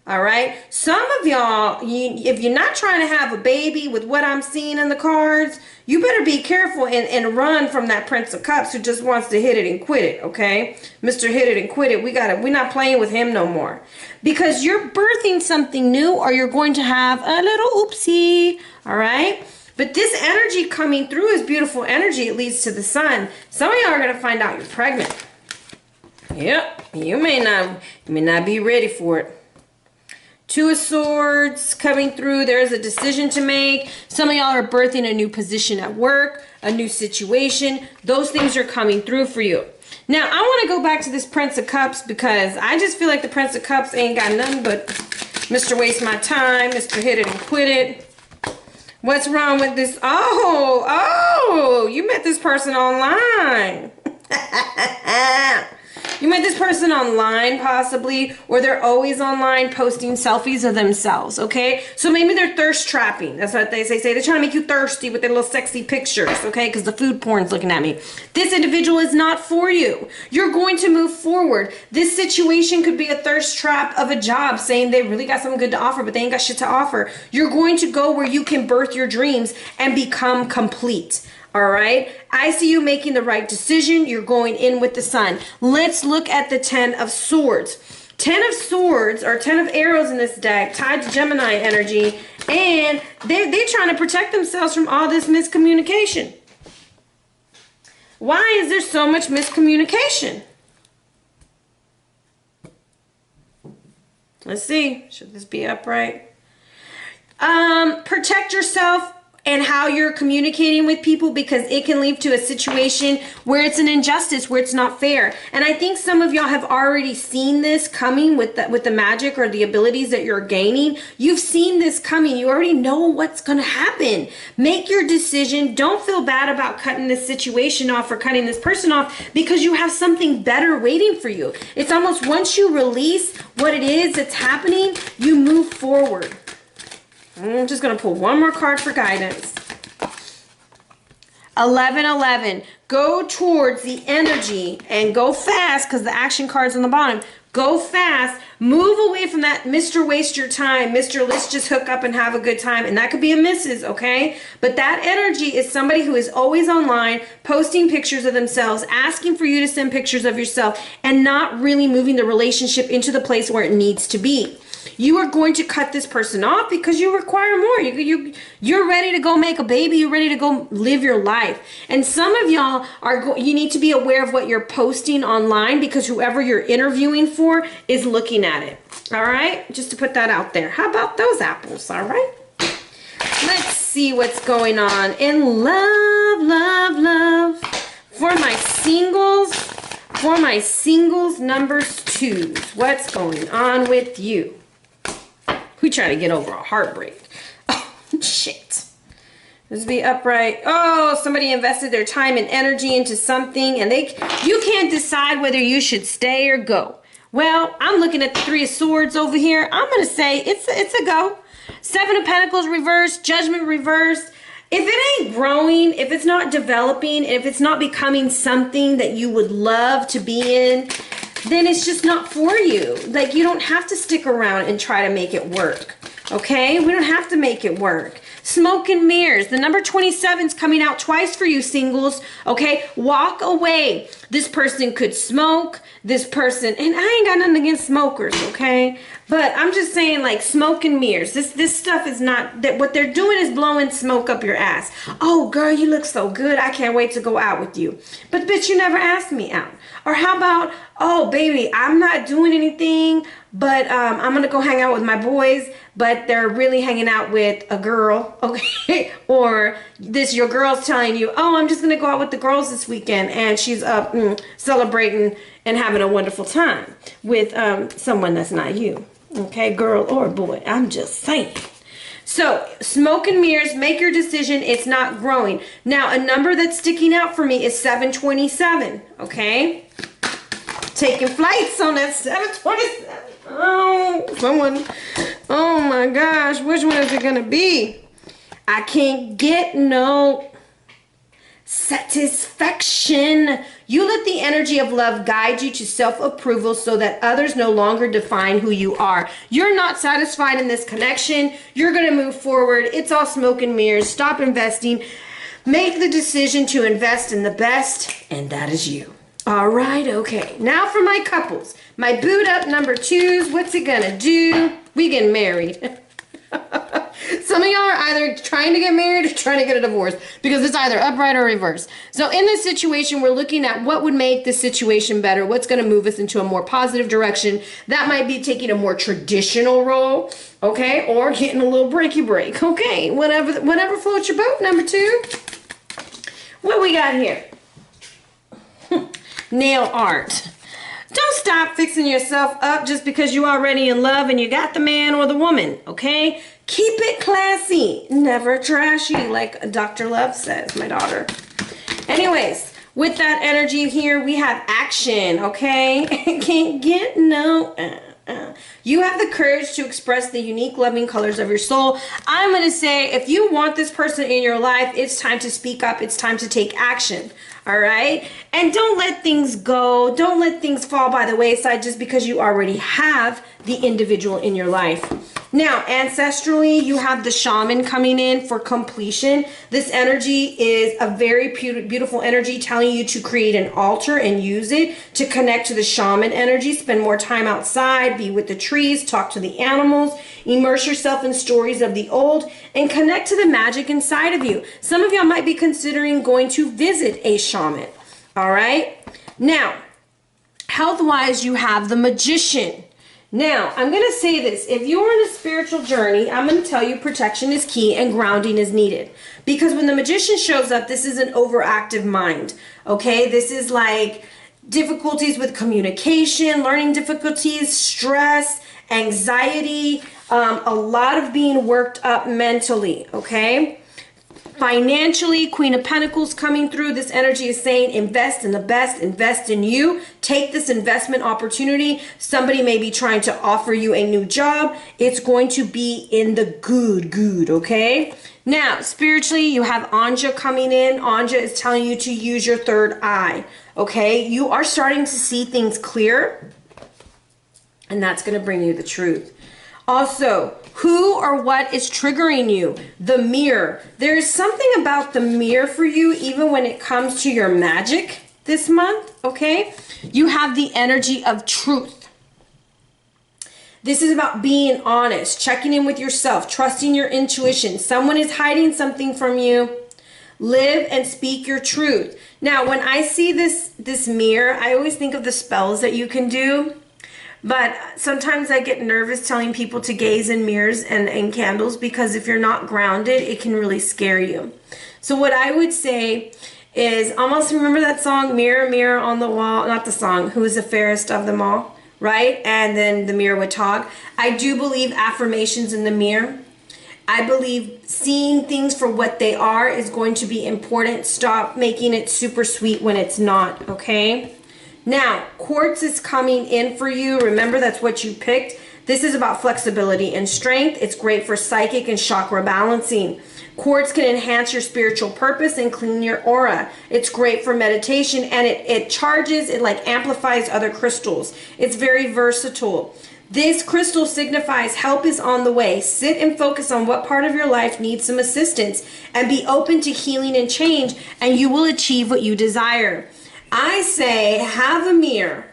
All right. Some of y'all, if you're not trying to have a baby with what I'm seeing in the cards, you better be careful and run from that Prince of Cups who just wants to hit it and quit it. OK, Mr. Hit It and Quit It. We're not playing with him no more, because you're birthing something new, or you're going to have a little oopsie. All right. But this energy coming through is beautiful energy. It leads to the sun. Some of y'all are going to find out you're pregnant. Yep. You may not be ready for it. Two of Swords coming through. There's a decision to make. Some of y'all are birthing a new position at work, a new situation. Those things are coming through for you. Now, I want to go back to this Prince of Cups because I just feel like the Prince of Cups ain't got nothing but Mr. Waste My Time, Mr. Hit It and Quit It. What's wrong with this? Oh, you met this person online. You met this person online, possibly, or they're always online posting selfies of themselves, okay? So maybe they're thirst trapping. That's what they say. They're trying to make you thirsty with their little sexy pictures, okay? Because the food porn's looking at me. This individual is not for you. You're going to move forward. This situation could be a thirst trap of a job, saying they really got something good to offer, but they ain't got shit to offer. You're going to go where you can birth your dreams and become complete. All right, I see you making the right decision. You're going in with the sun. Let's look at the 10 of Swords. 10 of Swords, or 10 of arrows in this deck, tied to Gemini energy, and they're trying to protect themselves from all this miscommunication. Why is there so much miscommunication? Let's see. Should this be upright? Protect yourself and how you're communicating with people, because it can lead to a situation where it's an injustice, where it's not fair. And I think some of y'all have already seen this coming with the magic or the abilities that you're gaining. You've seen this coming. You already know what's going to happen. Make your decision. Don't feel bad about cutting this situation off or cutting this person off, because you have something better waiting for you. It's almost once you release what it is that's happening, you move forward. I'm just going to pull one more card for guidance. 1111. Go towards the energy and go fast because the action card's on the bottom. Go fast. Move away from that Mr. Waste Your Time, Mr. Let's just hook up and have a good time. And that could be a Mrs., okay? But that energy is somebody who is always online, posting pictures of themselves, asking for you to send pictures of yourself, and not really moving the relationship into the place where it needs to be. You are going to cut this person off because you require more. You're ready to go make a baby. You're ready to go live your life. And some of y'all you need to be aware of what you're posting online because whoever you're interviewing for is looking at it. All right? Just to put that out there. How about those apples? All right? Let's see what's going on in love, love, love. For my singles, numbers 2s, what's going on with you? We try to get over a heartbreak. Oh, shit. Let's be upright. Oh, somebody invested their time and energy into something and you can't decide whether you should stay or go. Well, I'm looking at the 3 of Swords over here. I'm going to say it's a go. 7 of Pentacles reversed, Judgment reversed. If it ain't growing, if it's not developing, if it's not becoming something that you would love to be in, then it's just not for you. Like, you don't have to stick around and try to make it work. Okay? We don't have to make it work. Smoke and mirrors. The number 27 is coming out twice for you singles. Okay? Walk away. This person could smoke. This person, and I ain't got nothing against smokers, okay? But I'm just saying, like, smoke and mirrors. This stuff is not, that what they're doing is blowing smoke up your ass. Oh, girl, you look so good. I can't wait to go out with you. But bitch, you never asked me out. Or how about, oh, baby, I'm not doing anything, but I'm going to go hang out with my boys, but they're really hanging out with a girl, okay? Or your girl's telling you, oh, I'm just going to go out with the girls this weekend, and she's up celebrating and having a wonderful time with someone that's not you, okay? Girl or boy, I'm just saying. So, smoke and mirrors, make your decision. It's not growing. Now, a number that's sticking out for me is 727, okay? Taking flights on that 727. Oh, someone. Oh my gosh, which one is it gonna be? I can't get no satisfaction. You let the energy of love guide you to self-approval so that others no longer define who you are. You're not satisfied in this connection. You're gonna move forward. It's all smoke and mirrors. Stop investing. Make the decision to invest in the best, and that is you. All right, okay. Now for my couples. My boot up number 2s. What's it gonna do? We getting married. Some of y'all are either trying to get married or trying to get a divorce because it's either upright or reverse. So in this situation, we're looking at what would make this situation better. What's going to move us into a more positive direction. That might be taking a more traditional role, okay, or getting a little breaky break. Okay, whatever floats your boat, number 2. What we got here? Nail art. Don't stop fixing yourself up just because you're already in love and you got the man or the woman, okay? Keep it classy, never trashy, like Dr. Love says, my daughter. Anyways, with that energy here, we have action, okay? Can't get no... You have the courage to express the unique loving colors of your soul. I'm going to say, if you want this person in your life, it's time to speak up. It's time to take action. All right? And don't let things go. Don't let things fall by the wayside just because you already have the individual in your life. Now, ancestrally, you have the shaman coming in for completion. This energy is a very beautiful energy telling you to create an altar and use it to connect to the shaman energy. Spend more time outside, be with the trees, talk to the animals, immerse yourself in stories of the old, and connect to the magic inside of you. Some of y'all might be considering going to visit a shaman. All right? Now, health-wise, you have the magician. Now, I'm going to say this. If you're on a spiritual journey, I'm going to tell you protection is key and grounding is needed. Because when the magician shows up, this is an overactive mind. Okay? This is like difficulties with communication, learning difficulties, stress, anxiety, a lot of being worked up mentally. Okay? Financially, Queen of Pentacles coming through. This energy is saying invest in the best, invest in you. Take this investment opportunity. Somebody may be trying to offer you a new job. It's going to be in the good, okay? Now, spiritually, you have Anja coming in. Anja is telling you to use your third eye, okay? You are starting to see things clear, and that's going to bring you the truth. Also, who or what is triggering you? The mirror. There is something about the mirror for you, even when it comes to your magic this month, okay? You have the energy of truth. This is about being honest, checking in with yourself, trusting your intuition. Someone is hiding something from you. Live and speak your truth. Now, when I see this mirror, I always think of the spells that you can do. But sometimes I get nervous telling people to gaze in mirrors and candles, because if you're not grounded, it can really scare you. So what I would say is, almost remember that song, Mirror, Mirror on the Wall? Not the song, who is the fairest of them all, right? And then the mirror would talk. I do believe affirmations in the mirror. I believe seeing things for what they are is going to be important. Stop making it super sweet when it's not, okay? Now, quartz is coming in for you. Remember, that's what you picked. This is about flexibility and strength. It's great for psychic and chakra balancing. Quartz can enhance your spiritual purpose and clean your aura. It's great for meditation, and it charges, it like amplifies other crystals. It's very versatile. This crystal signifies help is on the way. Sit and focus on what part of your life needs some assistance, and be open to healing and change, and you will achieve what you desire. I say, have a mirror,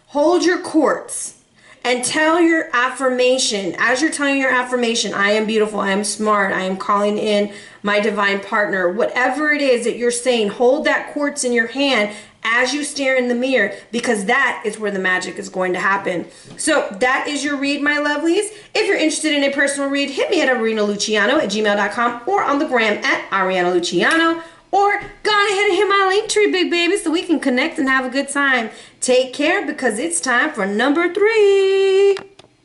hold your quartz, and tell your affirmation. As you're telling your affirmation, I am beautiful, I am smart, I am calling in my divine partner. Whatever it is that you're saying, hold that quartz in your hand as you stare in the mirror, because that is where the magic is going to happen. So that is your read, my lovelies. If you're interested in a personal read, hit me at arhinnaluciano@gmail.com or on the gram at Ariana Luciano. Or go ahead and hit my link tree, big baby, so we can connect and have a good time. Take care, because it's time for number 3.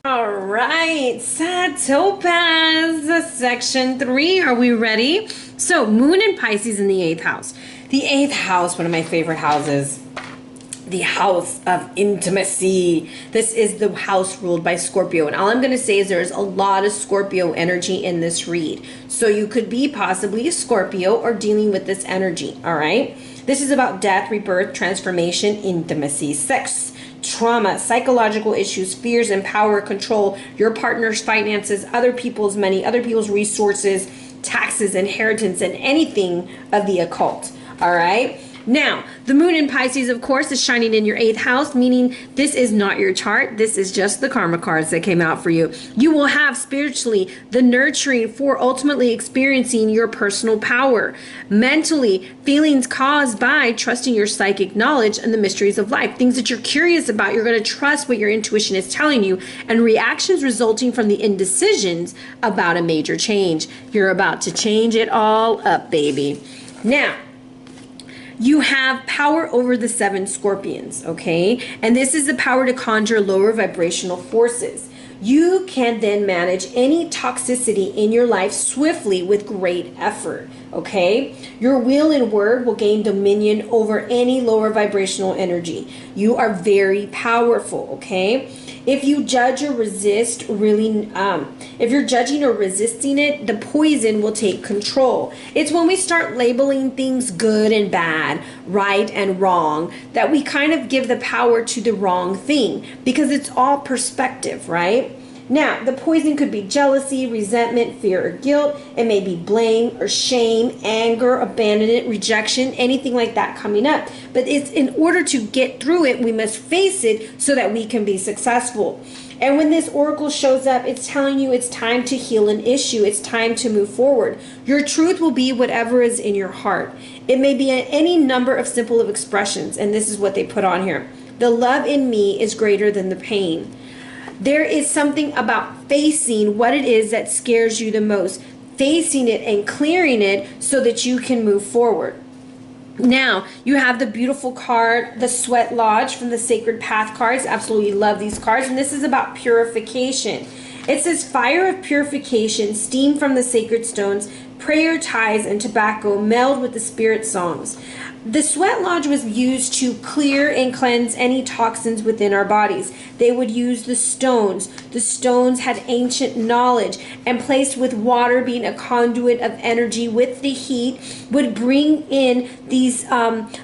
All right, Sad Topaz, section 3. Are we ready? So, Moon and Pisces in the 8th house. The 8th house, one of my favorite houses. The house of intimacy. This is the house ruled by Scorpio. And all I'm going to say is there's a lot of Scorpio energy in this read. So you could be possibly a Scorpio or dealing with this energy. All right. This is about death, rebirth, transformation, intimacy, sex, trauma, psychological issues, fears, and power, control, your partner's finances, other people's money, other people's resources, taxes, inheritance, and anything of the occult. All right. Now, the moon in Pisces, of course, is shining in your 8th house, meaning this is not your chart. This is just the karma cards that came out for you. You will have spiritually the nurturing for ultimately experiencing your personal power. Mentally, feelings caused by trusting your psychic knowledge and the mysteries of life. Things that you're curious about, you're going to trust what your intuition is telling you, and reactions resulting from the indecisions about a major change. You're about to change it all up, baby. Now, you have power over the 7 scorpions, okay? And this is the power to conjure lower vibrational forces. You can then manage any toxicity in your life swiftly with great effort, okay? Your will and word will gain dominion over any lower vibrational energy. You are very powerful, okay? If you judge or resist, if you're judging or resisting it, the poison will take control. It's when we start labeling things good and bad, right and wrong, that we kind of give the power to the wrong thing, because it's all perspective, right? Now, the poison could be jealousy, resentment, fear, or guilt. It may be blame or shame, anger, abandonment, rejection, anything like that coming up. But it's in order to get through it, we must face it so that we can be successful. And when this oracle shows up, it's telling you it's time to heal an issue. It's time to move forward. Your truth will be whatever is in your heart. It may be any number of simple expressions, and this is what they put on here. The love in me is greater than the pain. There is something about facing what it is that scares you the most, facing it and clearing it so that you can move forward. Now, you have the beautiful card, the Sweat Lodge from the Sacred Path cards. Absolutely love these cards. And this is about purification. It says fire of purification, steam from the sacred stones, prayer ties and tobacco meld with the spirit songs. The sweat lodge was used to clear and cleanse any toxins within our bodies. They would use the stones. The stones had ancient knowledge, and placed with water being a conduit of energy with the heat would bring in these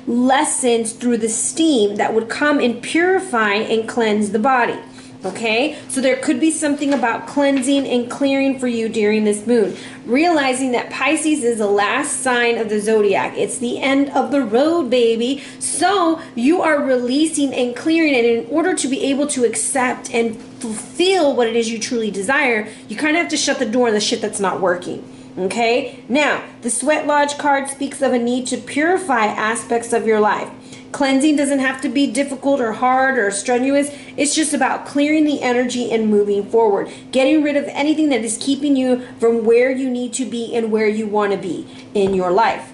lessons through the steam that would come and purify and cleanse the body. Okay, so there could be something about cleansing and clearing for you during this moon. Realizing that Pisces is the last sign of the zodiac. It's the end of the road, baby. So you are releasing and clearing it. In order to be able to accept and fulfill what it is you truly desire, you kind of have to shut the door on the shit that's not working. Okay, now the Sweat Lodge card speaks of a need to purify aspects of your life. Cleansing doesn't have to be difficult or hard or strenuous. It's just about clearing the energy and moving forward. Getting rid of anything that is keeping you from where you need to be and where you want to be in your life.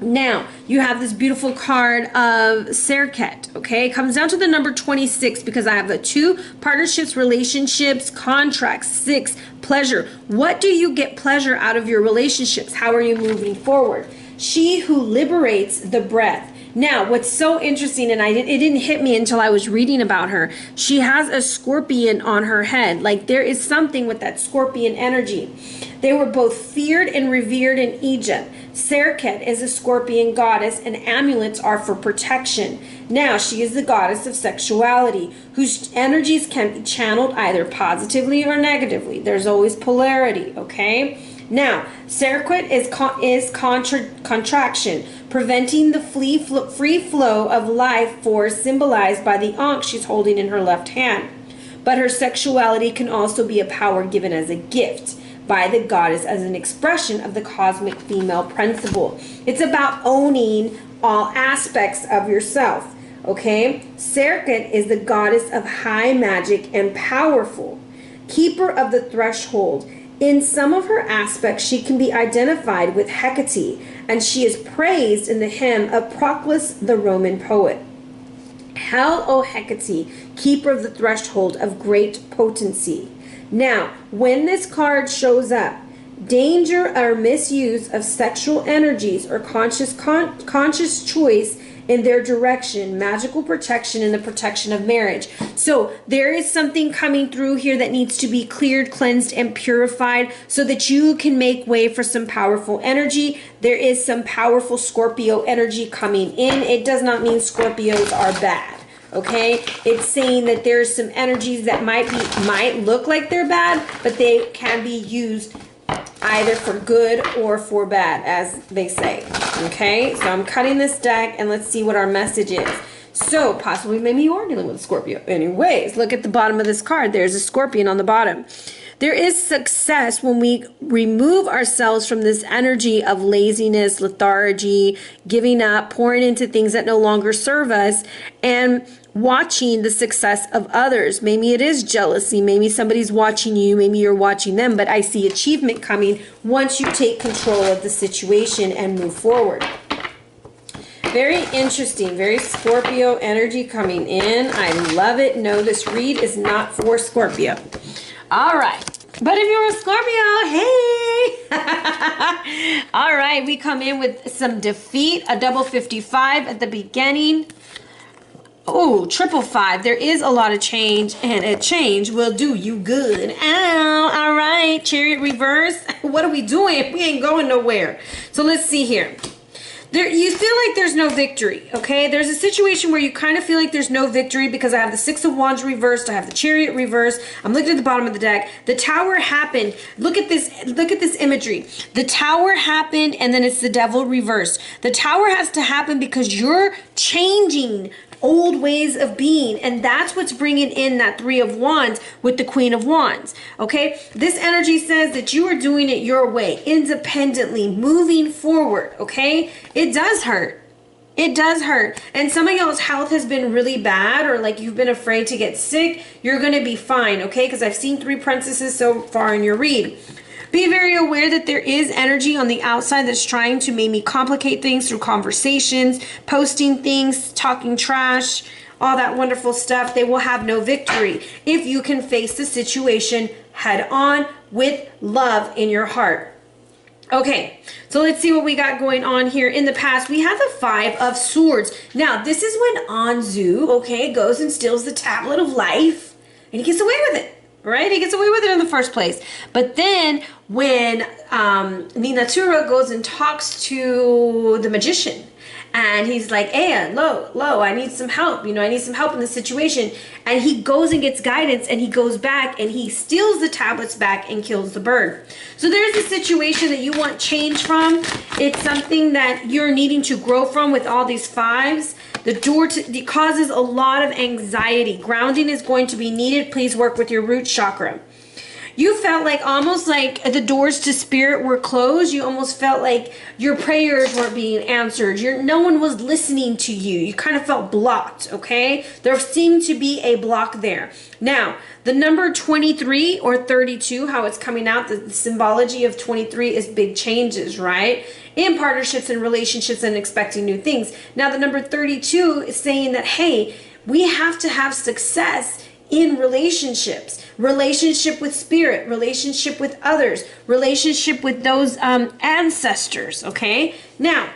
Now, you have this beautiful card of Serket, okay? It comes down to the number 26 because I have the 2, partnerships, relationships, contracts, 6, pleasure. What do you get pleasure out of your relationships? How are you moving forward? She who liberates the breath. Now, what's so interesting, and it didn't hit me until I was reading about her, she has a scorpion on her head. Like, there is something with that scorpion energy. They were both feared and revered in Egypt. Serket is a scorpion goddess, and amulets are for protection. Now, she is the goddess of sexuality, whose energies can be channeled either positively or negatively. There's always polarity, okay? Now, Serket is contraction, preventing the free flow of life force symbolized by the ankh she's holding in her left hand. But her sexuality can also be a power given as a gift by the goddess as an expression of the cosmic female principle. It's about owning all aspects of yourself, okay? Serket is the goddess of high magic and powerful, keeper of the threshold. In some of her aspects, she can be identified with Hecate, and she is praised in the hymn of Proclus, the Roman poet. Hail, O Hecate, keeper of the threshold of great potency. Now, when this card shows up, danger or misuse of sexual energies or conscious choice in their direction, magical protection, and the protection of marriage. So there is something coming through here that needs to be cleared, cleansed, and purified so that you can make way for some powerful energy. There is some powerful Scorpio energy coming in. It does not mean Scorpios are bad. Okay, it's saying that there's some energies that might look like they're bad, but they can be used either for good or for bad, as they say. Okay, so I'm cutting this deck and let's see what our message is. So possibly maybe you are dealing with Scorpio. Anyways, look at the bottom of this card. There's a scorpion on the bottom. There is success when we remove ourselves from this energy of laziness, lethargy, giving up, pouring into things that no longer serve us, and watching the success of others. Maybe it is jealousy. Maybe somebody's watching you. Maybe you're watching them. But I see achievement coming once you take control of the situation and move forward. Very interesting. Very Scorpio energy coming in. I love it. No, this read is not for Scorpio. All right. But if you're a Scorpio, hey! All right, we come in with some defeat, a double 55 at the beginning. Oh, triple 5. There is a lot of change, and a change will do you good. Ow, all right, Chariot reverse. What are we doing? We ain't going nowhere. So let's see here. You feel like there's no victory, okay? There's a situation where you kind of feel like there's no victory because I have the 6 of Wands reversed, I have the Chariot reversed. I'm looking at the bottom of the deck. The Tower happened. Look at this imagery. The Tower happened and then it's the Devil reversed. The Tower has to happen because you're changing old ways of being, and that's what's bringing in that 3 of Wands with the Queen of Wands. Okay, this energy says that you are doing it your way, independently, moving forward. Okay, it does hurt. It does hurt. And some of y'all's health has been really bad, or like you've been afraid to get sick. You're going to be fine, okay? Because I've seen 3 princesses so far in your read. Be very aware that there is energy on the outside that's trying to maybe complicate things through conversations, posting things, talking trash, all that wonderful stuff. They will have no victory if you can face the situation head on with love in your heart. Okay, so let's see what we got going on here. In the past, we have the Five of Swords. Now, this is when Anzu, okay, goes and steals the tablet of life, and he gets away with it, right? He gets away with it in the first place. But then when Ninatura goes and talks to the magician, and he's like, hey, Lo, I need some help. You know, I need some help in this situation. And he goes and gets guidance, and he goes back and he steals the tablets back and kills the bird. So there's a situation that you want change from. It's something that you're needing to grow from with all these fives. The door it causes a lot of anxiety. Grounding is going to be needed. Please work with your root chakra. You felt like almost like the doors to spirit were closed. You almost felt like your prayers weren't being answered. No one was listening to you. You kind of felt blocked, okay? There seemed to be a block there. Now, the number 23 or 32, how it's coming out, the symbology of 23 is big changes, right? In partnerships and relationships and expecting new things. Now, the number 32 is saying that, hey, we have to have success in relationships, relationship with spirit, relationship with others, relationship with those ancestors, okay? Now,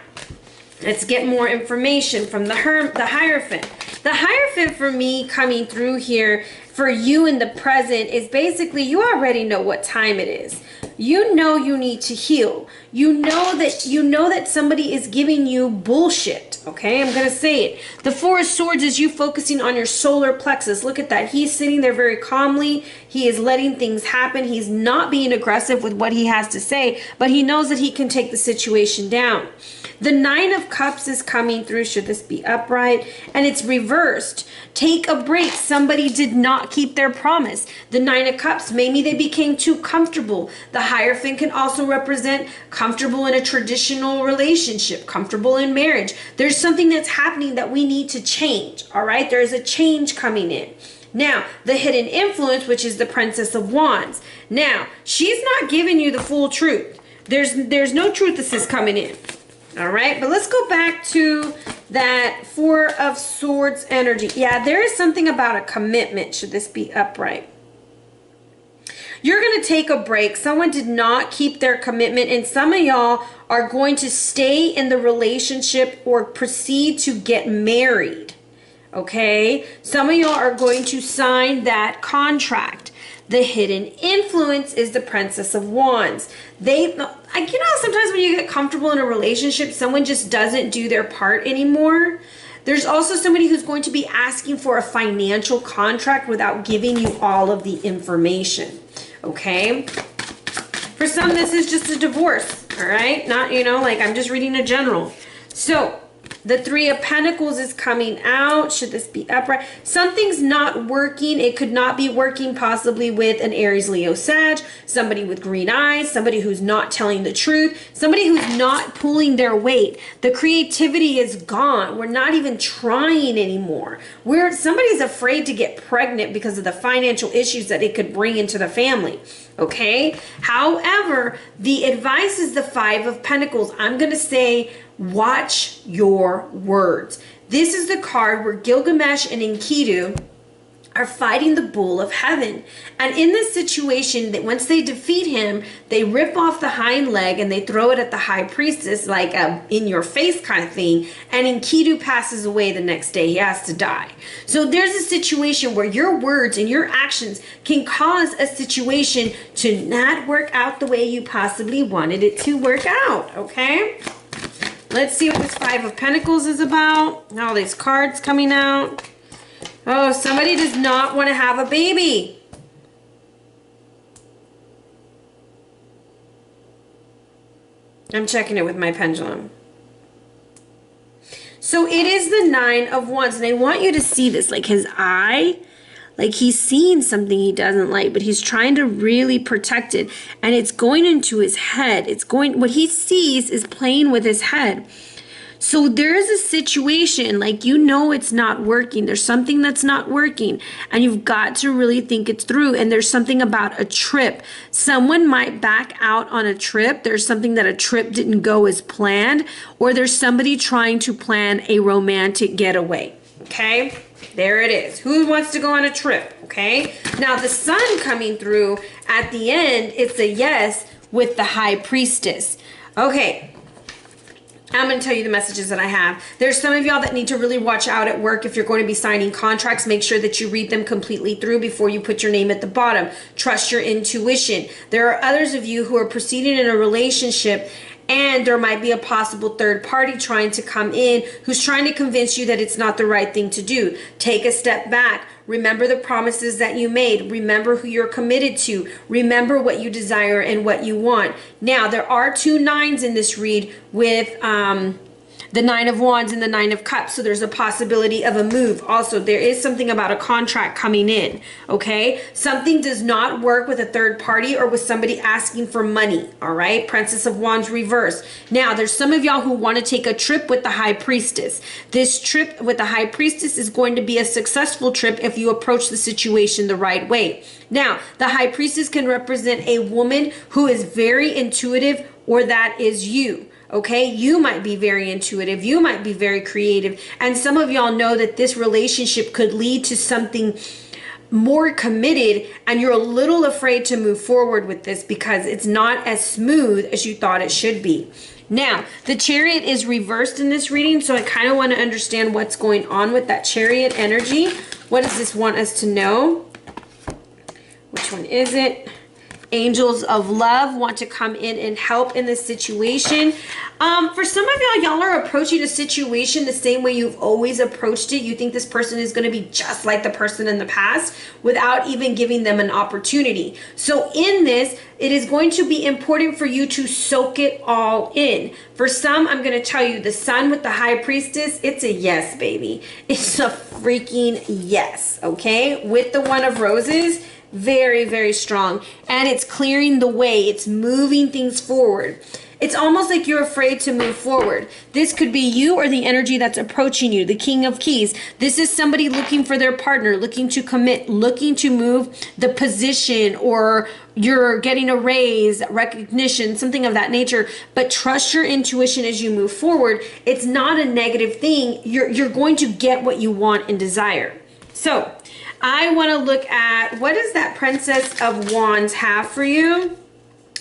let's get more information from the Hierophant. The Hierophant for me coming through here for you in the present is basically you already know what time it is. You know you need to heal. You know that somebody is giving you bullshit. Okay, I'm gonna say it. The Four of Swords is you focusing on your solar plexus. Look at that. He's sitting there very calmly. He is letting things happen. He's not being aggressive with what he has to say, but he knows that he can take the situation down. The Nine of Cups is coming through. Should this be upright? And it's reversed. Take a break. Somebody did not keep their promise. The Nine of Cups, maybe they became too comfortable. The Hierophant can also represent comfortable in a traditional relationship, comfortable in marriage. There's something that's happening that we need to change, all right? There's a change coming in. Now, the Hidden Influence, which is the Princess of Wands. Now, she's not giving you the full truth. There's no truth that is coming in. All right, but let's go back to that Four of Swords energy. Yeah, there is something about a commitment. Should this be upright? You're going to take a break. Someone did not keep their commitment, and some of y'all are going to stay in the relationship or proceed to get married. Okay? Some of y'all are going to sign that contract. The Hidden Influence is the Princess of Wands. Sometimes when you get comfortable in a relationship, someone just doesn't do their part anymore. There's also somebody who's going to be asking for a financial contract without giving you all of the information. Okay? For some, this is just a divorce. All right? Not, like I'm just reading a general. So, the Three of Pentacles is coming out. Should this be upright? Something's not working. It could not be working possibly with an Aries, Leo, Sag, somebody with green eyes, somebody who's not telling the truth, somebody who's not pulling their weight. The creativity is gone. We're not even trying anymore. Somebody's afraid to get pregnant because of the financial issues that it could bring into the family. Okay? However, the advice is the Five of Pentacles. I'm going to say, watch your words. This is the card where Gilgamesh and Enkidu are fighting the bull of heaven. And in this situation, that once they defeat him, they rip off the hind leg and they throw it at the high priestess, like a in your face kind of thing. And Enkidu passes away the next day. He has to die. So there's a situation where your words and your actions can cause a situation to not work out the way you possibly wanted it to work out. Okay? Let's see what this Five of Pentacles is about. All these cards coming out. Oh, somebody does not want to have a baby. I'm checking it with my pendulum. So it is the Nine of Wands. And I want you to see this. Like his eye. Like he's seeing something he doesn't like, but he's trying to really protect it. And it's going into his head. What he sees is playing with his head. So there's a situation, like it's not working. There's something that's not working. And you've got to really think it through. And there's something about a trip. Someone might back out on a trip. There's something that a trip didn't go as planned. Or there's somebody trying to plan a romantic getaway. Okay? There it is. Who wants to go on a trip? Okay. Now the Sun coming through at the end, it's a yes with the High Priestess. Okay. I'm going to tell you the messages that I have. There's some of y'all that need to really watch out at work. If you're going to be signing contracts, make sure that you read them completely through before you put your name at the bottom. Trust your intuition. There are others of you who are proceeding in a relationship, and there might be a possible third party trying to come in who's trying to convince you that it's not the right thing to do. Take a step back. Remember the promises that you made. Remember who you're committed to. Remember what you desire and what you want. Now, there are 2 9s in this read with the 9 of Wands and the 9 of Cups. So there's a possibility of a move. Also, there is something about a contract coming in, okay? Something does not work with a third party or with somebody asking for money, all right? Princess of Wands reverse. Now, there's some of y'all who want to take a trip with the High Priestess. This trip with the High Priestess is going to be a successful trip if you approach the situation the right way. Now, the High Priestess can represent a woman who is very intuitive, or that is you. Okay, you might be very intuitive, you might be very creative, and some of y'all know that this relationship could lead to something more committed, and you're a little afraid to move forward with this because it's not as smooth as you thought it should be. Now, the Chariot is reversed in this reading, so I kind of want to understand what's going on with that Chariot energy. What does this want us to know? Which one is it? Angels of love want to come in and help in this situation. For some of y'all are approaching a situation the same way you've always approached it. You think this person is going to be just like the person in the past without even giving them an opportunity. So in this, it is going to be important for you to soak it all in. For some, I'm going to tell you, the Sun with the High Priestess, it's a yes, baby. It's a freaking yes, okay? With the One of Roses, very, very strong. And it's clearing the way. It's moving things forward. It's almost like you're afraid to move forward. This could be you or the energy that's approaching you, the King of Keys. This is somebody looking for their partner, looking to commit, looking to move the position, or you're getting a raise, recognition, something of that nature. But trust your intuition as you move forward. It's not a negative thing. You're going to get what you want and desire. So I want to look at, what does that Princess of Wands have for you?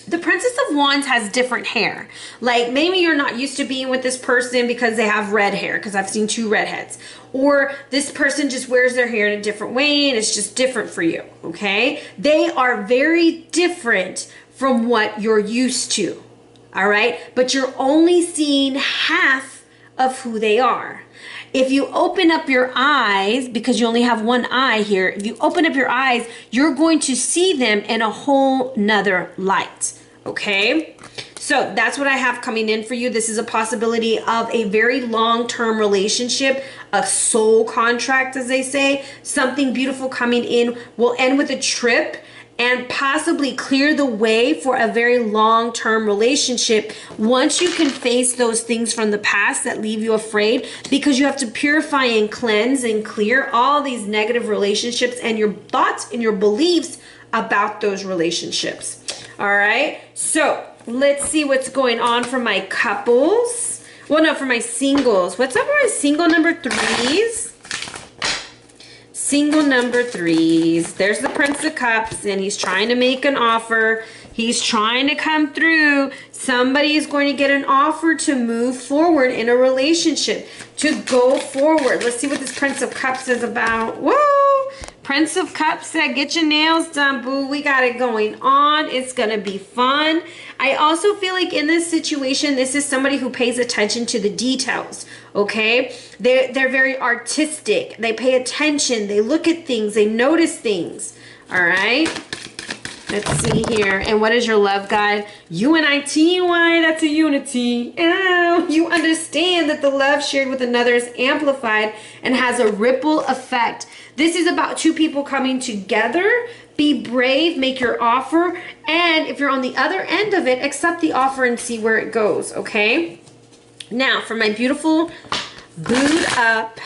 The Princess of Wands has different hair. Like, maybe you're not used to being with this person because they have red hair, because I've seen 2 redheads. Or this person just wears their hair in a different way and it's just different for you, okay? They are very different from what you're used to, all right? But you're only seeing half of who they are. If you open up your eyes, because you only have one eye here, if you open up your eyes, you're going to see them in a whole nother light, okay? So that's what I have coming in for you. This is a possibility of a very long-term relationship, a soul contract, as they say. Something beautiful coming in will end with a trip and possibly clear the way for a very long-term relationship once you can face those things from the past that leave you afraid, because you have to purify and cleanse and clear all these negative relationships and your thoughts and your beliefs about those relationships. All right, so let's see what's going on for my couples. Well, no, for my singles. What's up with my single number 3s? Single number 3s. There's the Prince of Cups, and he's trying to make an offer. He's trying to come through. Somebody is going to get an offer to move forward in a relationship, to go forward. Let's see what this Prince of Cups is about. Whoa! Prince of Cups said, get your nails done, boo. We got it going on. It's going to be fun. I also feel like in this situation, this is somebody who pays attention to the details, okay? They're very artistic. They pay attention. They look at things. They notice things, all right? Let's see here. And what is your love guide? UNITY. That's a unity. Oh, you understand that the love shared with another is amplified and has a ripple effect. This is about 2 people coming together. Be brave, make your offer, and if you're on the other end of it, accept the offer and see where it goes, okay? Now, for my beautiful booed up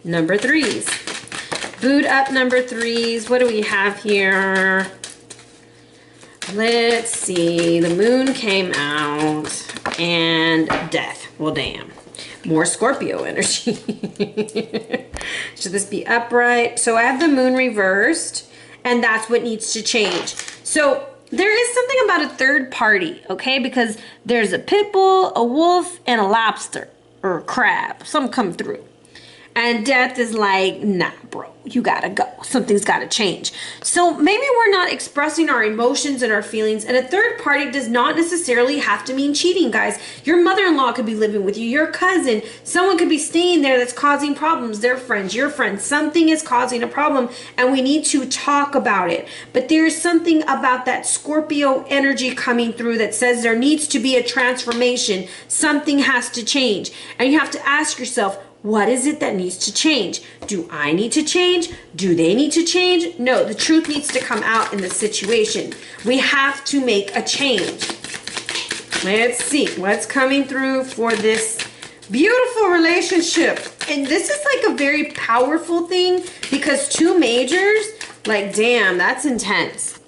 number 3s. Booed up number 3s. What do we have here? Let's see. The moon came out and death. Well, damn. More Scorpio energy. Should this be upright? So I have the moon reversed, and that's what needs to change. So There is something about a third party, okay? Because there's a pit bull, a wolf, and a lobster or a crab. Some come through. And death is like, nah, bro, you gotta go. Something's gotta change. So maybe we're not expressing our emotions and our feelings. And a third party does not necessarily have to mean cheating, guys. Your mother-in-law could be living with you. Your cousin. Someone could be staying there that's causing problems. Their friends, your friends. Something is causing a problem. And we need to talk about it. But there's something about that Scorpio energy coming through that says there needs to be a transformation. Something has to change. And you have to ask yourself, what is it that needs to change? Do I need to change? Do they need to change? No, the truth needs to come out in the situation. We have to make a change. Let's see what's coming through for this beautiful relationship. And this is like a very powerful thing because 2 majors, like damn, that's intense.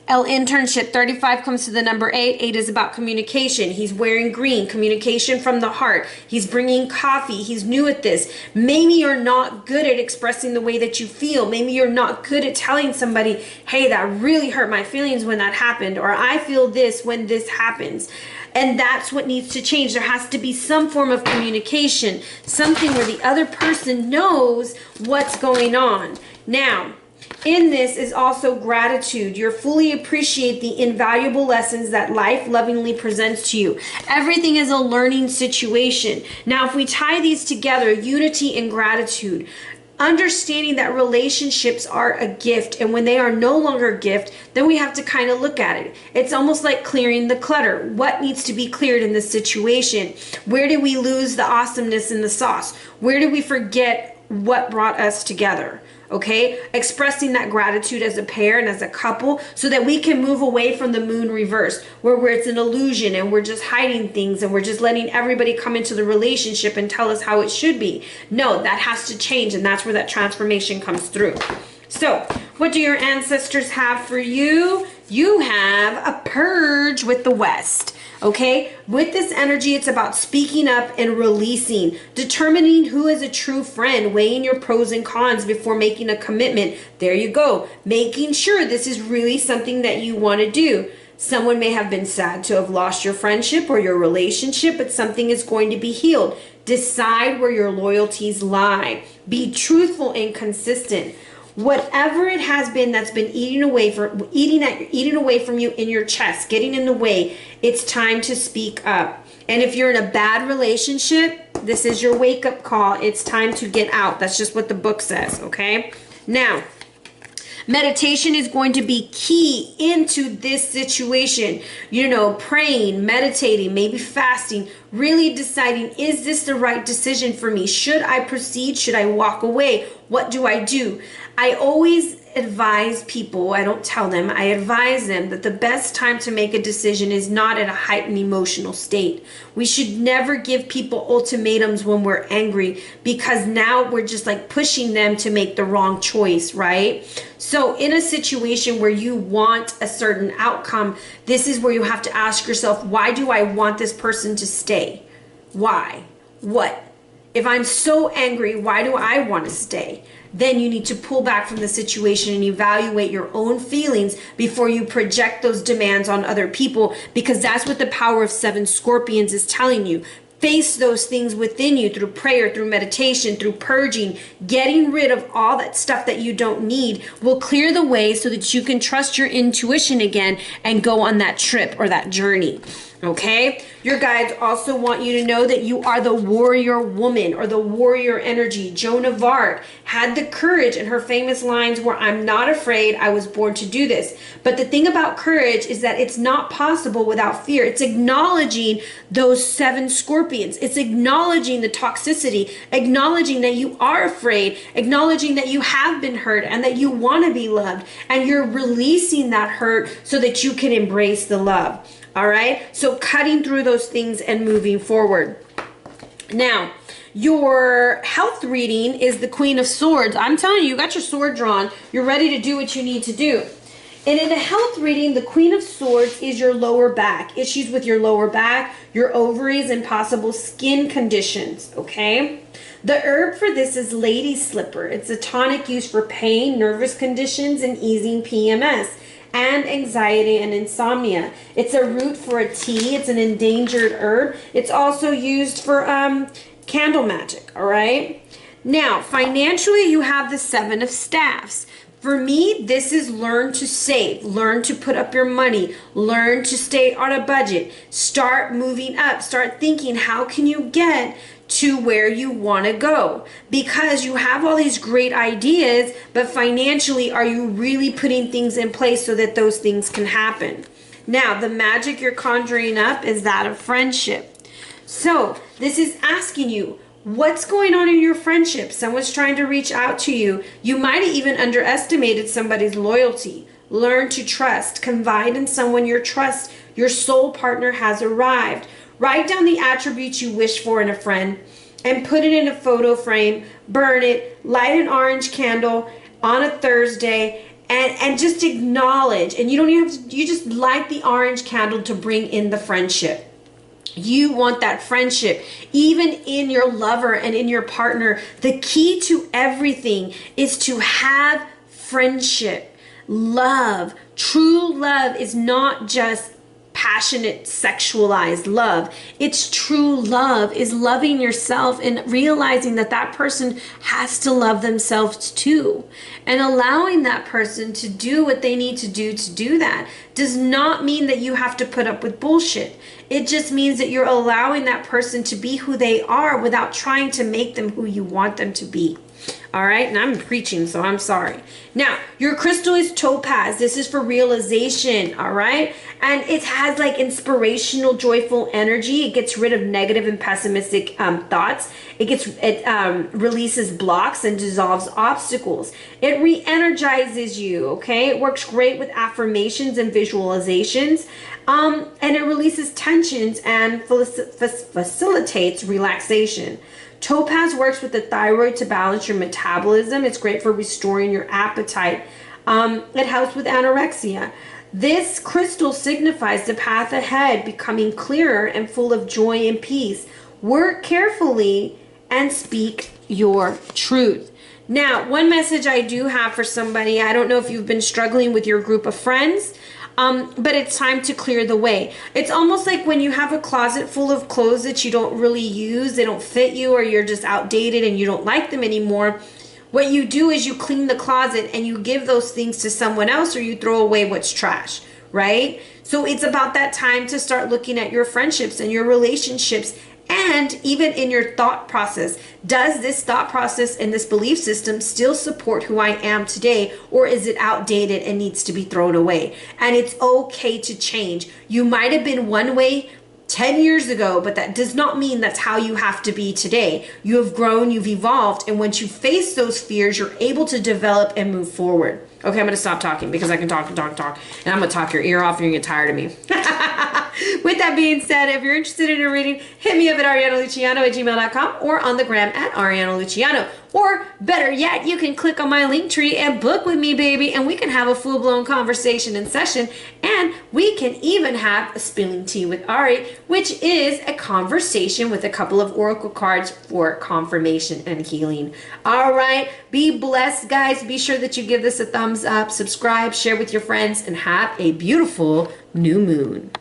Internship 35 comes to the number 8. 8 is about communication. He's wearing green, communication from the heart. He's bringing coffee. He's new at this. Maybe you're not good at expressing the way that you feel. Maybe you're not good at telling somebody, hey, that really hurt my feelings when that happened, or I feel this when this happens. And that's what needs to change. There has to be some form of communication, something where the other person knows what's going on. Now, in this is also gratitude. You fully appreciate the invaluable lessons that life lovingly presents to you. Everything is a learning situation. Now, if we tie these together, unity and gratitude, understanding that relationships are a gift, and when they are no longer a gift, then we have to kind of look at it. It's almost like clearing the clutter. What needs to be cleared in this situation? Where did we lose the awesomeness in the sauce? Where did we forget what brought us together? Okay, expressing that gratitude as a pair and as a couple so that we can move away from the moon reverse where it's an illusion and we're just hiding things and we're just letting everybody come into the relationship and tell us how it should be. No, that has to change, and that's where that transformation comes through. So, what do your ancestors have for you? You have a purge with the West. Okay, with this energy, it's about speaking up and releasing, determining who is a true friend, weighing your pros and cons before making a commitment. There you go, making sure this is really something that you want to do. Someone may have been sad to have lost your friendship or your relationship, but something is going to be healed. Decide where your loyalties lie. Be truthful and consistent. Whatever it has been that's been eating away from you in your chest, getting in the way, it's time to speak up. And if you're in a bad relationship, this is your wake-up call. It's time to get out. That's just what the book says, okay? Now, meditation is going to be key into this situation. You know, praying, meditating, maybe fasting, really deciding, is this the right decision for me? Should I proceed? Should I walk away? What do I do? I always advise people, I don't tell them, I advise them that the best time to make a decision is not at a heightened emotional state. We should never give people ultimatums when we're angry, because now we're just like pushing them to make the wrong choice, right? So in a situation where you want a certain outcome, this is where you have to ask yourself, why do I want this person to stay? Why? What? If I'm so angry, why do I want to stay? Then you need to pull back from the situation and evaluate your own feelings before you project those demands on other people, because that's what the power of 7 Scorpions is telling you. Face those things within you through prayer, through meditation, through purging. Getting rid of all that stuff that you don't need will clear the way so that you can trust your intuition again and go on that trip or that journey. Okay? Your guides also want you to know that you are the warrior woman or the warrior energy. Joan of Arc had the courage, and her famous lines were, "I'm not afraid, I was born to do this." But the thing about courage is that it's not possible without fear. It's acknowledging those 7 Scorpions. It's acknowledging the toxicity, acknowledging that you are afraid, acknowledging that you have been hurt and that you want to be loved. And you're releasing that hurt so that you can embrace the love. All right, so cutting through those things and moving forward. Now, your health reading is the Queen of Swords. I'm telling you, you got your sword drawn. You're ready to do what you need to do. And in a health reading, the Queen of Swords is your lower back. Issues with your lower back, your ovaries, and possible skin conditions, okay? The herb for this is lady slipper. It's a tonic used for pain, nervous conditions, and easing PMS and anxiety and insomnia. It's a root for a tea. It's an endangered herb. It's also used for candle magic, all right? Now, financially, you have the Seven of Staffs. For me, this is learn to save, learn to put up your money, learn to stay on a budget, start moving up, start thinking, how can you get to where you want to go? Because you have all these great ideas, but financially, are you really putting things in place so that those things can happen? Now, the magic you're conjuring up is that of friendship. So this is asking you, what's going on in your friendship? Someone's trying to reach out to you. You might have even underestimated somebody's loyalty. Learn to trust. Confide in someone you trust. Your soul partner has arrived. Write down the attributes you wish for in a friend and put it in a photo frame. Burn it. Light an orange candle on a Thursday and just acknowledge. And you don't even have to, you just light the orange candle to bring in the friendship. You want that friendship, even in your lover and in your partner. The key to everything is to have friendship. Love, true love is not just passionate, sexualized love. It's true love is loving yourself and realizing that that person has to love themselves too. And allowing that person to do what they need to do that does not mean that you have to put up with bullshit. It just means that you're allowing that person to be who they are without trying to make them who you want them to be. All right, and I'm preaching, so I'm sorry. Now, your crystal is topaz. This is for realization, all right? And it has like inspirational, joyful energy. It gets rid of negative and pessimistic thoughts. It releases blocks and dissolves obstacles. It re-energizes you, okay? It works great with affirmations and visualizations. And it releases tensions and facilitates relaxation. Topaz works with the thyroid to balance your metabolism. It's great for restoring your appetite. It helps with anorexia. This crystal signifies the path ahead, becoming clearer and full of joy and peace. Work carefully and speak your truth. Now, one message I do have for somebody, I don't know if you've been struggling with your group of friends, but it's time to clear the way. It's almost like when you have a closet full of clothes that you don't really use, they don't fit you, or you're just outdated and you don't like them anymore. What you do is you clean the closet and you give those things to someone else, or you throw away what's trash, right? So it's about that time to start looking at your friendships and your relationships. And even in your thought process, does this thought process and this belief system still support who I am today, or is it outdated and needs to be thrown away? And it's okay to change. You might have been one way 10 years ago, but that does not mean that's how you have to be today. You have grown, you've evolved, and once you face those fears, you're able to develop and move forward. Okay, I'm going to stop talking because I can talk, and I'm going to talk your ear off and you're going to get tired of me. With that being said, if you're interested in a reading, hit me up at arianaluciano@gmail.com or on the gram at arianaluciano. Or better yet, you can click on my link tree and book with me, baby, and we can have a full-blown conversation in session, and we can even have a spilling tea with Ari, which is a conversation with a couple of oracle cards for confirmation and healing. All right, be blessed, guys. Be sure that you give this a thumbs up, subscribe, share with your friends, and have a beautiful new moon.